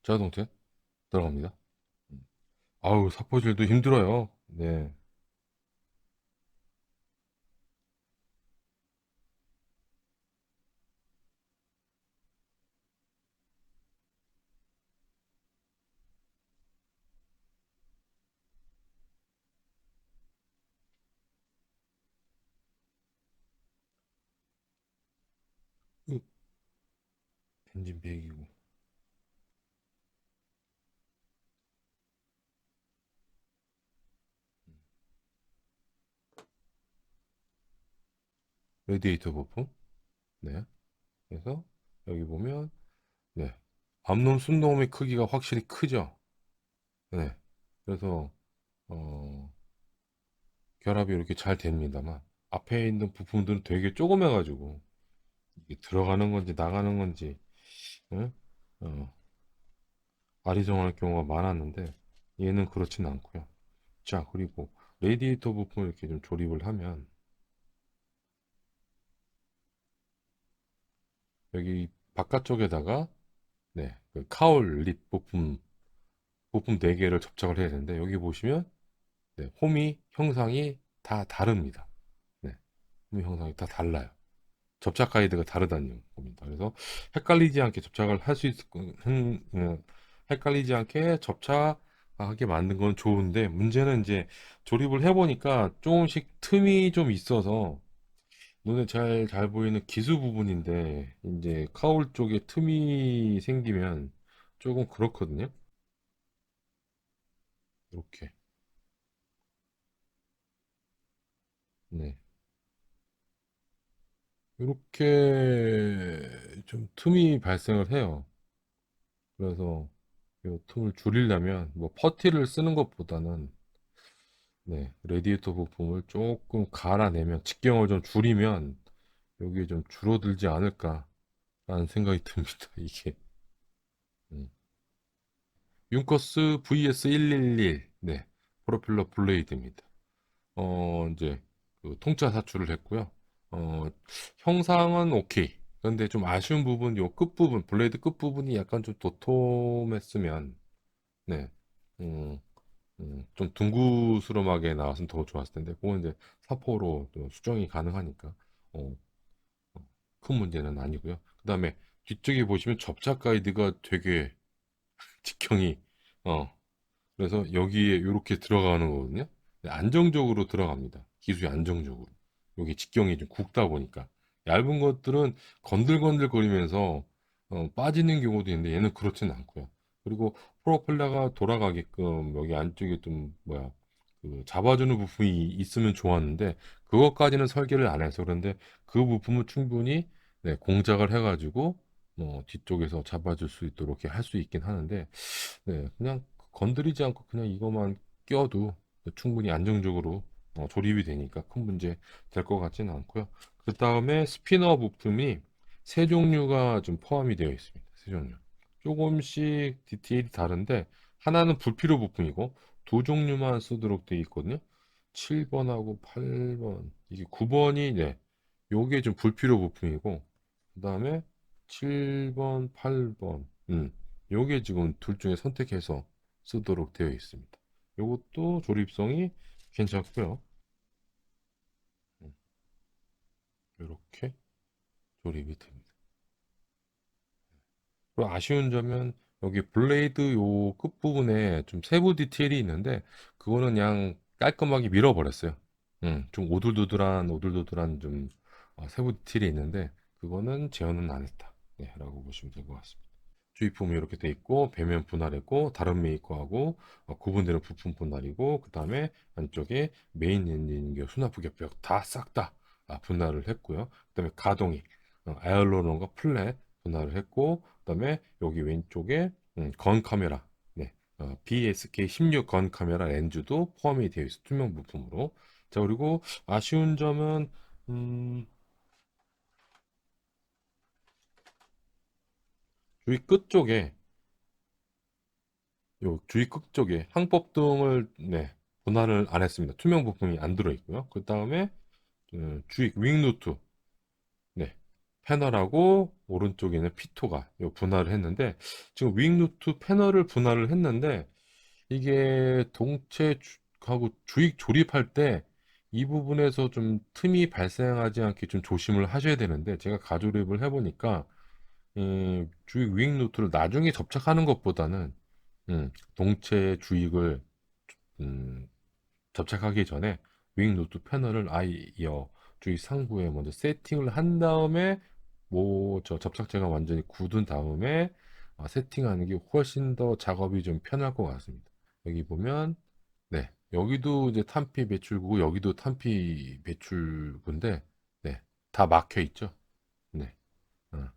자동태 들어갑니다. 음. 아우, 사포질도 힘들어요. 네. 으, 엔진 배기고. 레디에이터 부품. 네. 그래서 여기 보면 네. 암놈 순놈의 크기가 확실히 크죠. 네. 그래서 어, 결합이 이렇게 잘 됩니다만 앞에 있는 부품들은 되게 조그매가지고 이게 들어가는 건지 나가는 건지 응? 어, 아리송할 경우가 많았는데 얘는 그렇진 않고요. 자, 그리고 레디에이터 부품을 이렇게 좀 조립을 하면 여기 바깥쪽에다가 네, 그 카울 립 부품 4개를 접착을 해야 되는데 여기 보시면 네, 홈이 형상이 다 다릅니다. 네, 홈이 형상이 다 달라요. 접착 가이드가 다르다는 겁니다. 그래서 헷갈리지 않게 접착을 할 수 헷갈리지 않게 접착하게 만든 건 좋은데 문제는 이제 조립을 해보니까 조금씩 틈이 좀 있어서 눈에 잘 보이는 기수 부분인데 이제 카울 쪽에 틈이 생기면 조금 그렇거든요. 이렇게. 네. 이렇게 좀 틈이 발생을 해요. 그래서 이 틈을 줄이려면 뭐 퍼티를 쓰는 것보다는 네, 레디에이터 부품을 조금 갈아내면 직경을 좀 줄이면 여기에 좀 줄어들지 않을까라는 생각이 듭니다. 이게 윤커스 VS111 네, 프로펠러 블레이드입니다. 이제 그 통짜 사출을 했고요. 형상은 오케이. 그런데 좀 아쉬운 부분, 요 끝부분, 블레이드 끝부분이 약간 좀 도톰했으면, 네, 음, 좀 둥그스름하게 나왔으면 더 좋았을 텐데, 그건 이제 사포로 또 수정이 가능하니까, 어, 큰 문제는 아니고요. 그 다음에 뒤쪽에 보시면 접착 가이드가 되게 직형이, 어, 그래서 여기에 이렇게 들어가는 거거든요. 네, 안정적으로 들어갑니다. 기술이 안정적으로. 여기 직경이 좀 굵다 보니까. 얇은 것들은 건들건들 거리면서 빠지는 경우도 있는데 얘는 그렇지는 않고요. 그리고 프로펠러가 돌아가게끔 여기 안쪽에 좀 뭐야 그 잡아주는 부품이 있으면 좋았는데 그것까지는 설계를 안 해서 그런데 그 부품은 충분히 네, 공작을 해가지고 뒤쪽에서 잡아줄 수 있도록 이렇게 할 수 있긴 하는데 네, 그냥 건드리지 않고 그냥 이것만 껴도 충분히 안정적으로 조립이 되니까 큰 문제 될 것 같지는 않고요. 그 다음에 스피너 부품이 세 종류가 좀 포함이 되어 있습니다. 세 종류. 조금씩 디테일이 다른데 하나는 불필요 부품이고 두 종류만 쓰도록 되어 있거든요. 7번하고 8번. 이게 9번이 네. 요게 좀 불필요 부품이고 그다음에 7번, 8번. 요게 지금 둘 중에 선택해서 쓰도록 되어 있습니다. 요것도 조립성이 괜찮고요. 이렇게 조립이 됩니다. 그리고 아쉬운 점은 여기 블레이드 요 끝부분에 좀 세부 디테일이 있는데 그거는 그냥 깔끔하게 밀어버렸어요. 좀 오돌도돌한 좀 세부 디테일이 있는데 그거는 재현은 안 했다. 네, 라고 보시면 될 것 같습니다. 주입품이 이렇게 돼 있고 배면 분할했고 다른 메이커하고 구분되는 부품 분할이고 그 다음에 안쪽에 메인 엔진 수납부 겹벽 다 싹 다 분할을 했고요. 그 다음에 가동이 아이얼론과 플랫 분할을 했고 그 다음에 여기 왼쪽에 건 카메라 네, BSK16 건 카메라 렌즈도 포함이 되어 있어 투명 부품으로. 자 그리고 아쉬운 점은 여기 끝 쪽에 요 주의 끝 쪽에 항법등을 네, 분할을 안 했습니다. 투명 부품이 안 들어 있고요. 그 다음에 주의 윙루트 네, 패널하고 오른쪽에는 피토가 요 분할을 했는데 지금 윙루트 패널을 분할을 했는데 이게 동체하고 주익 조립할 때 이 부분에서 좀 틈이 발생하지 않게 좀 조심을 하셔야 되는데 제가 가조립을 해보니까 주익 윙 루트를 나중에 접착하는 것보다는 동체 주익을 음, 접착하기 전에 윙 루트 패널을 아이어 주익 상부에 먼저 세팅을 한 다음에 뭐 저 접착제가 완전히 굳은 다음에 세팅하는 게 훨씬 더 작업이 좀 편할 것 같습니다. 여기 보면 네 여기도 이제 탄피 배출구고 여기도 탄피 배출구인데 네 다 막혀 있죠. 네. 어.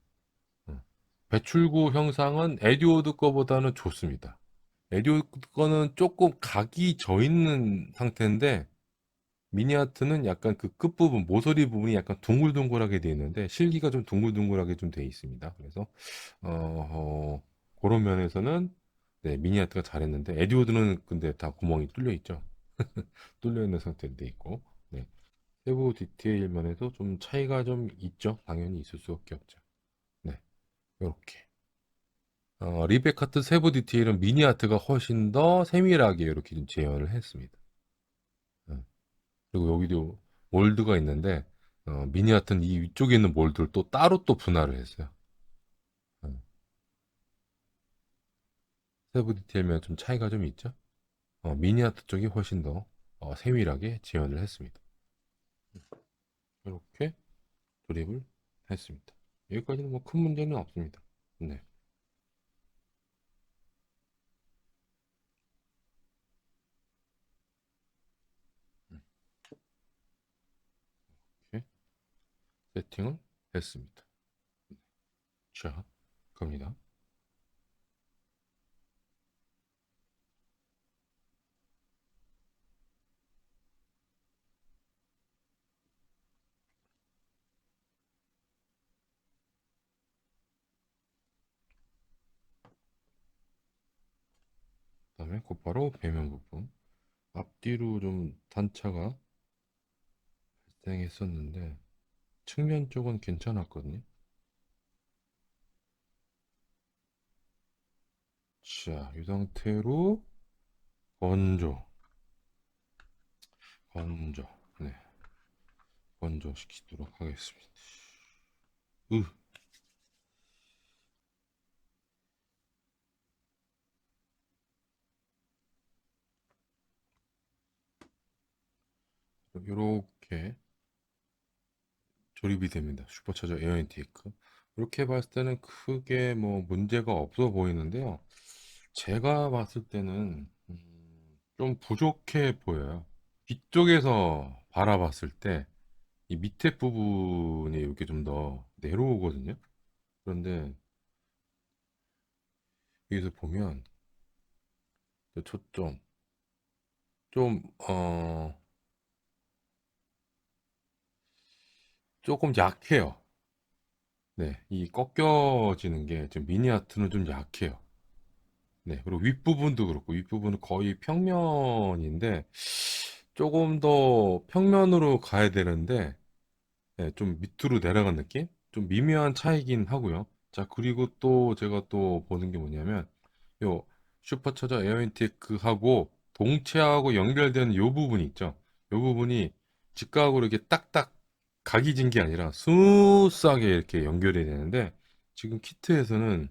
어. 배출구 형상은 에듀오드 거보다는 좋습니다. 에듀오드 거는 조금 각이 져 있는 상태인데 미니아트는 약간 그 끝부분 모서리 부분이 약간 둥글둥글하게 되어 있는데 실기가 좀 둥글둥글하게 좀 되어 있습니다. 그래서 그런 면에서는 네, 미니아트가 잘했는데 에듀오드는 근데 다 구멍이 뚫려 있죠. 뚫려 있는 상태로 되어 있고 네. 세부 디테일 면에서 좀 차이가 좀 있죠. 당연히 있을 수밖에 없죠. 네, 이렇게. 리백 같은 세부 디테일은 미니 아트가 훨씬 더 세밀하게 이렇게 좀 재현을 했습니다. 어, 그리고 여기도 몰드가 있는데 미니 아트는 이 위쪽에 있는 몰드를 또 따로 또 분할을 했어요. 어, 세부 디테일면 좀 차이가 좀 있죠. 미니 아트 쪽이 훨씬 더 세밀하게 재현을 했습니다. 이렇게 조립을 했습니다. 여기까지는 뭐 큰 문제는 없습니다. 네, 이렇게 세팅을 했습니다. 자, 갑니다. 그다음에 곧바로 배면 부분. 앞뒤로 좀 단차가 발생했었는데 측면 쪽은 괜찮았거든요. 자, 이 상태로 건조, 건조, 네, 건조시키도록 하겠습니다. 으, 이렇게 조립이 됩니다. 슈퍼차저 에어 인테이크. 이렇게 봤을 때는 크게 뭐 문제가 없어 보이는데요. 제가 봤을 때는 좀 부족해 보여요. 뒤쪽에서 바라봤을 때 이 밑에 부분이 이렇게 좀 더 내려오거든요. 그런데 여기서 보면 그 초점 좀 조금 약해요. 네, 이 꺾여지는 게 지금 미니아트는 좀 약해요. 네, 그리고 윗부분도 그렇고, 윗부분은 거의 평면인데, 조금 더 평면으로 가야 되는데, 네, 좀 밑으로 내려간 느낌? 좀 미묘한 차이긴 하고요. 자, 그리고 또 제가 또 보는 게 뭐냐면, 요 슈퍼차저 에어인테크하고 동체하고 연결되는 요 부분 있죠? 요 부분이 직각으로 이렇게 딱딱 각이 진 게 아니라 스무스하게 이렇게 연결이 되는데, 지금 키트에서는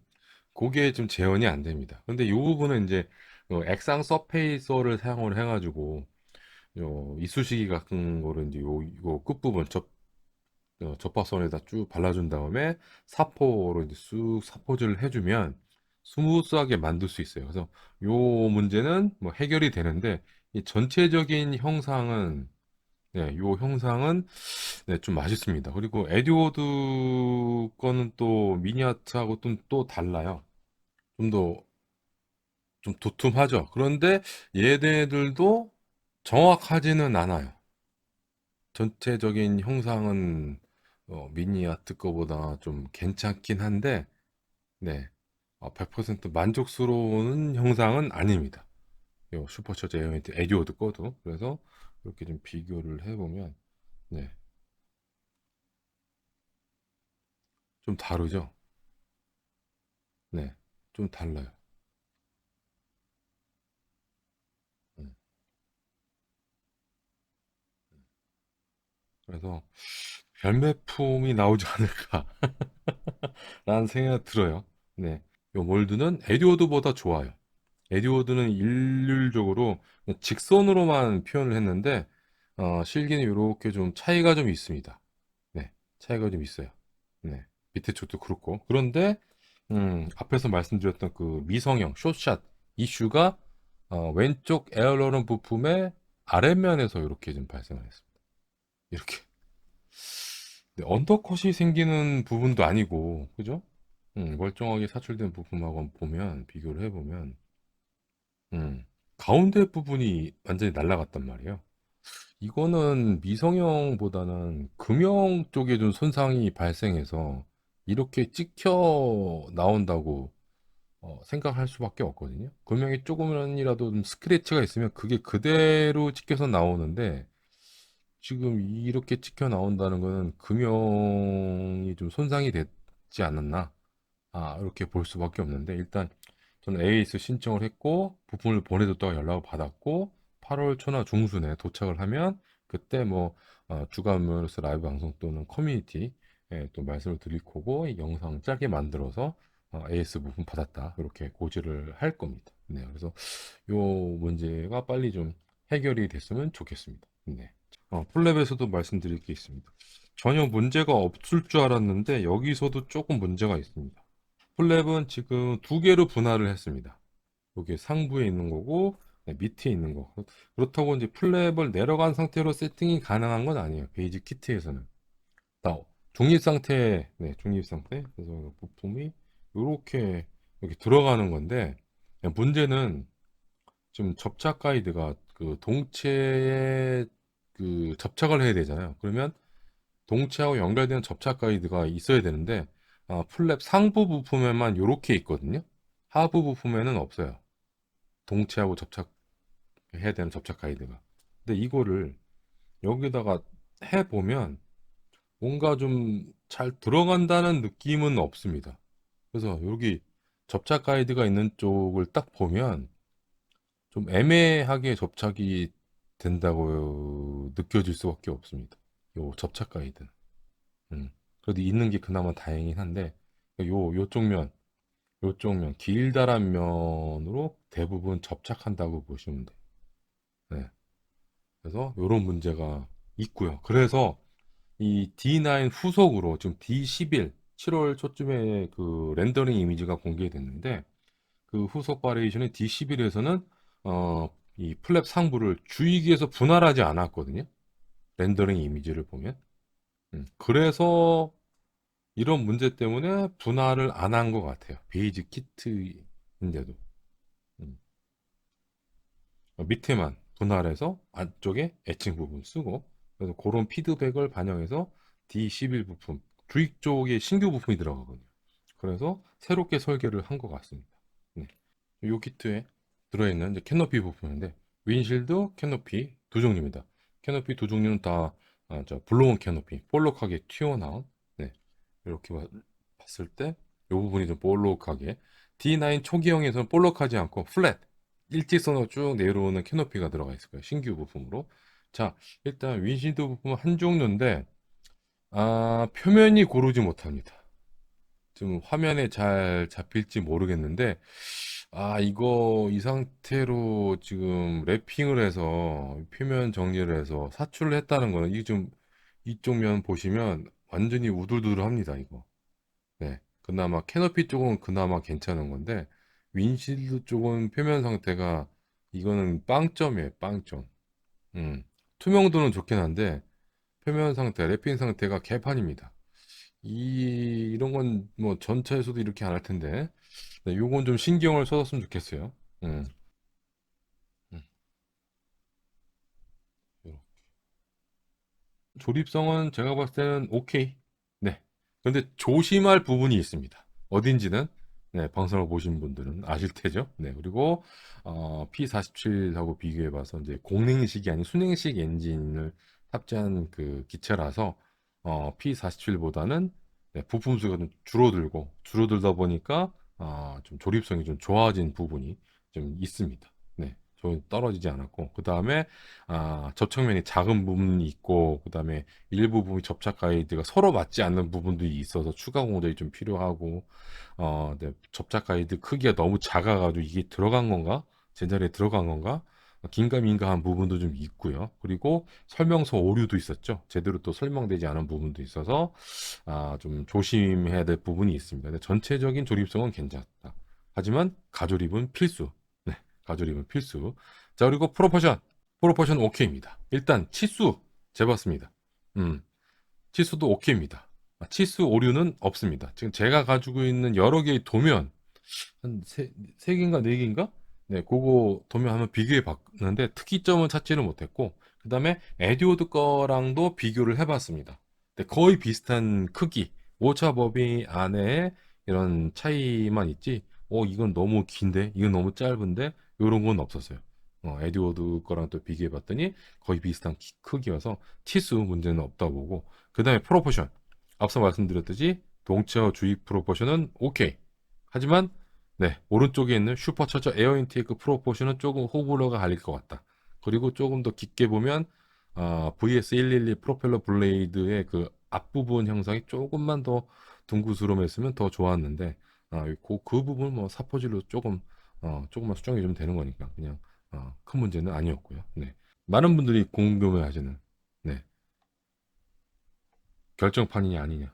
그게 좀 재현이 안 됩니다. 근데 이 부분은 이제 액상 서페이서를 사용을 해가지고 요 이쑤시개 같은 거를 이제 요 끝부분 접합선에다 쭉 발라준 다음에 사포로 이제 쑥 사포질을 해주면 스무스하게 만들 수 있어요. 그래서 요 문제는 뭐 해결이 되는데 이 전체적인 형상은 네, 요 형상은 네, 좀 맛있습니다. 그리고 에듀워드 거는 또 미니아트하고 또 달라요. 좀 더 좀 도톰하죠. 그런데 얘네들도 정확하지는 않아요. 전체적인 형상은 미니아트 거보다 좀 괜찮긴 한데, 네, 100% 만족스러운 형상은 아닙니다. 요 슈퍼처제 에어인트 에듀워드 거도. 그래서 이렇게 좀 비교를 해보면, 네, 좀 다르죠. 네, 좀 달라요. 음, 그래서 별매품이 나오지 않을까라는 생각이 들어요. 네, 요 몰드는 에듀워드보다 좋아요. 에듀워드는 일률적으로 직선으로만 표현을 했는데 실기는 이렇게 좀 차이가 좀 있습니다. 네, 차이가 좀 있어요. 네, 밑에 쪽도 그렇고. 그런데 앞에서 말씀드렸던 그 미성형 숏샷 이슈가 왼쪽 에어로런 부품의 아랫면에서 이렇게 좀 발생을 했습니다. 이렇게 네, 언더컷이 생기는 부분도 아니고, 그죠? 멀쩡하게 사출된 부품하고 보면 비교를 해보면 음, 가운데 부분이 완전히 날아갔단 말이에요. 이거는 미성형보다는 금형 쪽에 좀 손상이 발생해서 이렇게 찍혀 나온다고 생각할 수밖에 없거든요. 금형이 조금이라도 좀 스크래치가 있으면 그게 그대로 찍혀서 나오는데 지금 이렇게 찍혀 나온다는 거는 금형이 좀 손상이 됐지 않았나? 이렇게 볼 수밖에 없는데 일단 저는 AS 신청을 했고 부품을 보내줬다가 연락을 받았고 8월 초나 중순에 도착을 하면 그때 뭐 주간으로서 라이브 방송 또는 커뮤니티에 또 말씀을 드릴 거고 이 영상 짧게 만들어서 AS 부품 받았다 이렇게 고지를 할 겁니다. 네, 그래서 요 문제가 빨리 좀 해결이 됐으면 좋겠습니다. 네. 폴랩에서도 말씀드릴 게 있습니다. 전혀 문제가 없을 줄 알았는데 여기서도 조금 문제가 있습니다. 폴랩은 지금 두 개로 분할을 했습니다. 여기 상부에 있는 거고 네, 밑에 있는 거. 그렇다고 이제 플랩을 내려간 상태로 세팅이 가능한 건 아니에요. 베이직 키트에서는. 나 중립 상태, 네, 중립 상태. 그래서 부품이 이렇게 여기 들어가는 건데 문제는 지금 접착 가이드가 그 동체에 그 접착을 해야 되잖아요. 그러면 동체하고 연결되는 접착 가이드가 있어야 되는데 플랩 상부 부품에만 이렇게 있거든요. 하부 부품에는 없어요. 동체하고 접착해야 되는 접착 가이드가. 근데 이거를 여기다가 해보면 뭔가 좀 잘 들어간다는 느낌은 없습니다. 그래서 여기 접착 가이드가 있는 쪽을 딱 보면 좀 애매하게 접착이 된다고 느껴질 수밖에 없습니다. 요 접착 가이드. 음. 그래도 있는 게 그나마 다행이긴 한데 요쪽 면 길다란 면으로 대부분 접착한다고 보시면 돼요. 네. 그래서 요런 문제가 있고요. 그래서 이 D9 후속으로 지금 D11 7월 초쯤에 그 렌더링 이미지가 공개됐는데 그 후속 바리에이션의 D11에서는 이 플랩 상부를 주의기에서 분할하지 않았거든요. 렌더링 이미지를 보면. 그래서 이런 문제 때문에 분할을 안 한 것 같아요. 베이직 키트인데도. 음. 밑에만 분할해서 안쪽에 애칭 부분 쓰고 그래서 그런 피드백을 반영해서 D11 부품 주익 쪽에 신규 부품이 들어가거든요. 그래서 새롭게 설계를 한 것 같습니다. 네. 이 키트에 들어있는 이제 캐노피 부품인데 윈실드, 캐노피 두 종류입니다. 캐노피 두 종류는 다 블로온 캐노피, 볼록하게 튀어나온 네. 이렇게 봤을 때 이 부분이 좀 볼록하게 D9 초기형에서는 볼록하지 않고 플랫 일직선으로 쭉 내려오는 캐노피가 들어가 있을 거예요. 신규 부품으로. 자, 일단 윈실드 부품은 한 종류인데 표면이 고르지 못합니다. 좀 화면에 잘 잡힐지 모르겠는데, 이거 이 상태로 지금 랩핑을 해서 표면 정리를 해서 사출을 했다는 거는 이게 좀 이쪽 면 보시면 완전히 우둘두둘합니다, 이거. 네. 그나마 캐노피 쪽은 그나마 괜찮은 건데, 윈실드 쪽은 표면 상태가 이거는 빵점이에요, 빵점. 음. 투명도는 좋긴 한데, 표면 상태, 랩핑 상태가 개판입니다. 이런 건 뭐 전차에서도 이렇게 안 할 텐데, 네, 요건 좀 신경을 써줬으면 좋겠어요. 음, 음, 요. 조립성은 제가 봤을 때는 오케이. 네. 근데 조심할 부분이 있습니다. 어딘지는 네, 방송을 보신 분들은 아실 테죠. 네. 그리고 P47하고 비교해 봐서 이제 공냉식이 아닌 순행식 엔진을 탑재한 그 기체라서 P47보다는 부품 수가 좀 줄어들다 보니까 좀 조립성이 좀 좋아진 부분이 좀 있습니다. 네. 좀 떨어지지 않았고 그다음에 접착면이 작은 부분이 있고 그다음에 일부 부분 접착 가이드가 서로 맞지 않는 부분들이 있어서 추가 공정이 좀 필요하고 네, 접착 가이드 크기가 너무 작아가지고 이게 들어간 건가? 제자리에 들어간 건가? 긴가민가한 부분도 좀 있고요. 그리고 설명서 오류도 있었죠. 제대로 또 설명되지 않은 부분도 있어서 좀 조심해야 될 부분이 있습니다. 근데 전체적인 조립성은 괜찮다. 하지만 가조립은 필수. 네, 가조립은 필수. 자, 그리고 프로포션 오케이입니다. 일단 치수 재봤습니다. 음, 치수도 오케이입니다. 치수 오류는 없습니다. 지금 제가 가지고 있는 여러 개의 도면 한 세 개인가 네 개인가? 네, 그거 도면 한번 비교해 봤는데 특이점은 찾지는 못했고 그다음에 에듀오드 거랑도 비교를 해봤습니다. 근데 거의 비슷한 크기, 오차 범위 안에 이런 차이만 있지. 이건 너무 긴데, 이건 너무 짧은데 이런 건 없었어요. 에듀오드 거랑 또 비교해 봤더니 거의 비슷한 크기여서 치수 문제는 없다 보고 그다음에 프로포션 앞서 말씀드렸듯이 동체와 주입 프로포션은 오케이. 하지만 네, 오른쪽에 있는 슈퍼차저 에어 인테이크 프로포션은 조금 호불호가 갈릴 것 같다. 그리고 조금 더 깊게 보면 VS112 프로펠러 블레이드의 그 앞부분 형상이 조금만 더 둥그스름했으면 더 좋았는데 그 부분 뭐 사포질로 조금만 수정이 좀 되는 거니까 그냥 큰 문제는 아니었고요. 네. 많은 분들이 궁금해하시는 네, 결정판이냐 아니냐.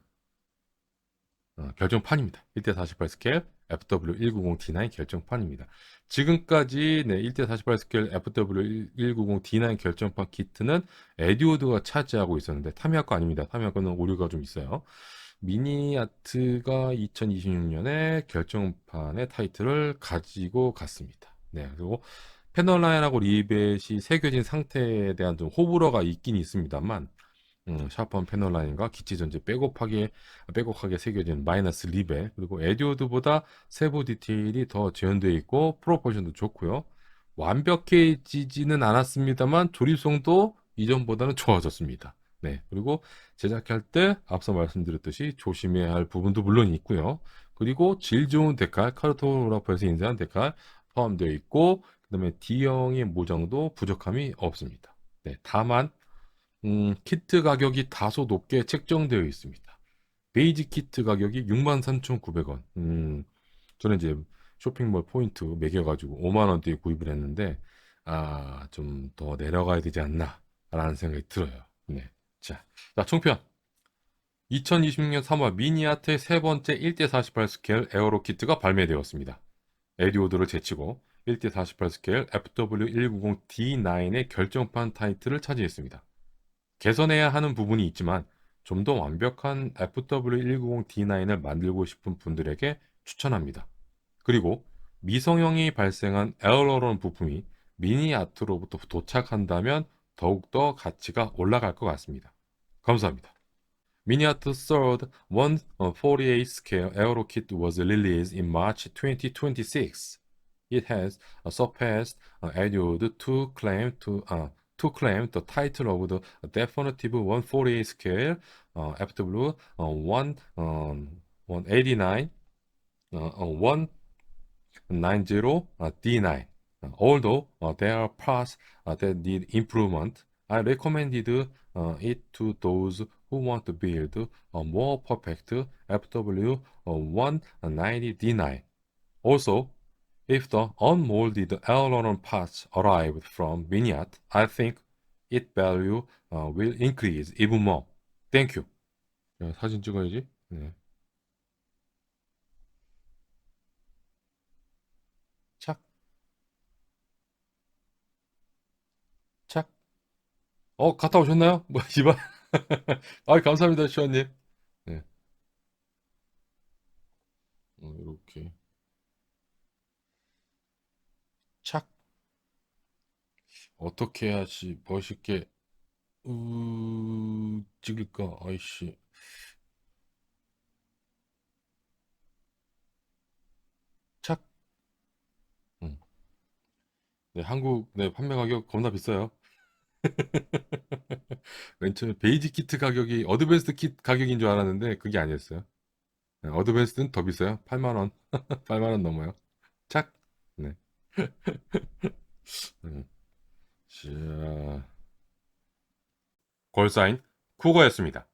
결정판입니다. 1대48 스케일 FW190D9 결정판입니다. 지금까지 네, 1대48 스케일 FW190D9 결정판 키트는 에듀오드가 차지하고 있었는데 타미야 거 아닙니다. 타미야 거는 오류가 좀 있어요. 미니아트가 2026년에 결정판의 타이틀을 가지고 갔습니다. 네, 그리고 패널라인하고 리벳이 새겨진 상태에 대한 좀 호불호가 있긴 있습니다만 샤프한 패널라인과 기체 전체 빼곡하게 새겨진 마이너스 리벨 그리고 에듀오드보다 세부 디테일이 더 재현되어 있고 프로포션도 좋고요. 완벽해지지는 않았습니다만 조립성도 이전보다는 좋아졌습니다. 네, 그리고 제작할 때 앞서 말씀드렸듯이 조심해야 할 부분도 물론 있고요. 그리고 질 좋은 데칼, 카르토그라퍼에서 인쇄한 데칼 포함되어 있고 그다음에 D형의 모정도 부족함이 없습니다. 네, 다만 키트 가격이 다소 높게 책정되어 있습니다. 베이지 키트 가격이 63,900원. 저는 이제 쇼핑몰 포인트 매겨가지고 5만 원대에 구입을 했는데, 좀 더 내려가야 되지 않나라는 생각이 들어요. 네. 자, 총편. 2026년 3월 미니아트의 세 번째 1대48 스케일 에어로 키트가 발매되었습니다. 에디오드를 제치고 1대48 스케일 FW190D9의 결정판 타이틀을 차지했습니다. 개선해야 하는 부분이 있지만 좀 더 완벽한 FW190D9을 만들고 싶은 분들에게 추천합니다. 그리고 미성형이 발생한 에어로런 부품이 미니 아트로부터 도착한다면 더욱더 가치가 올라갈 것 같습니다. 감사합니다. Miniat third 148 scale aero kit was released in March 2026. It has surpassed Etude to claim the title of the definitive 148 scale FW 189 190 D9. Although there are parts that need improvement, I recommended it to those who want to build a more perfect FW 190 D9. Also, if the unmolded aileron parts arrive from Vignette, I think its value will increase even more. Thank you. 야, 사진 찍어야지. 네. 착, 착. 갔다 오셨나요? 뭐, 이봐. 아, 감사합니다, 시원님. 네. 이렇게. 착. 어떻게 해야지 멋있게, 찍을까? 아이씨. 착. 음. 네, 한국, 네, 판매 가격 겁나 비싸요. 맨 처음에 베이직 키트 가격이 어드밴스드 킷 가격인 줄 알았는데, 그게 아니었어요. 네, 어드밴스드는 더 비싸요. 8만 원. 8만 원 넘어요. 착. 네. 음. 자, 골사인 쿠거였습니다.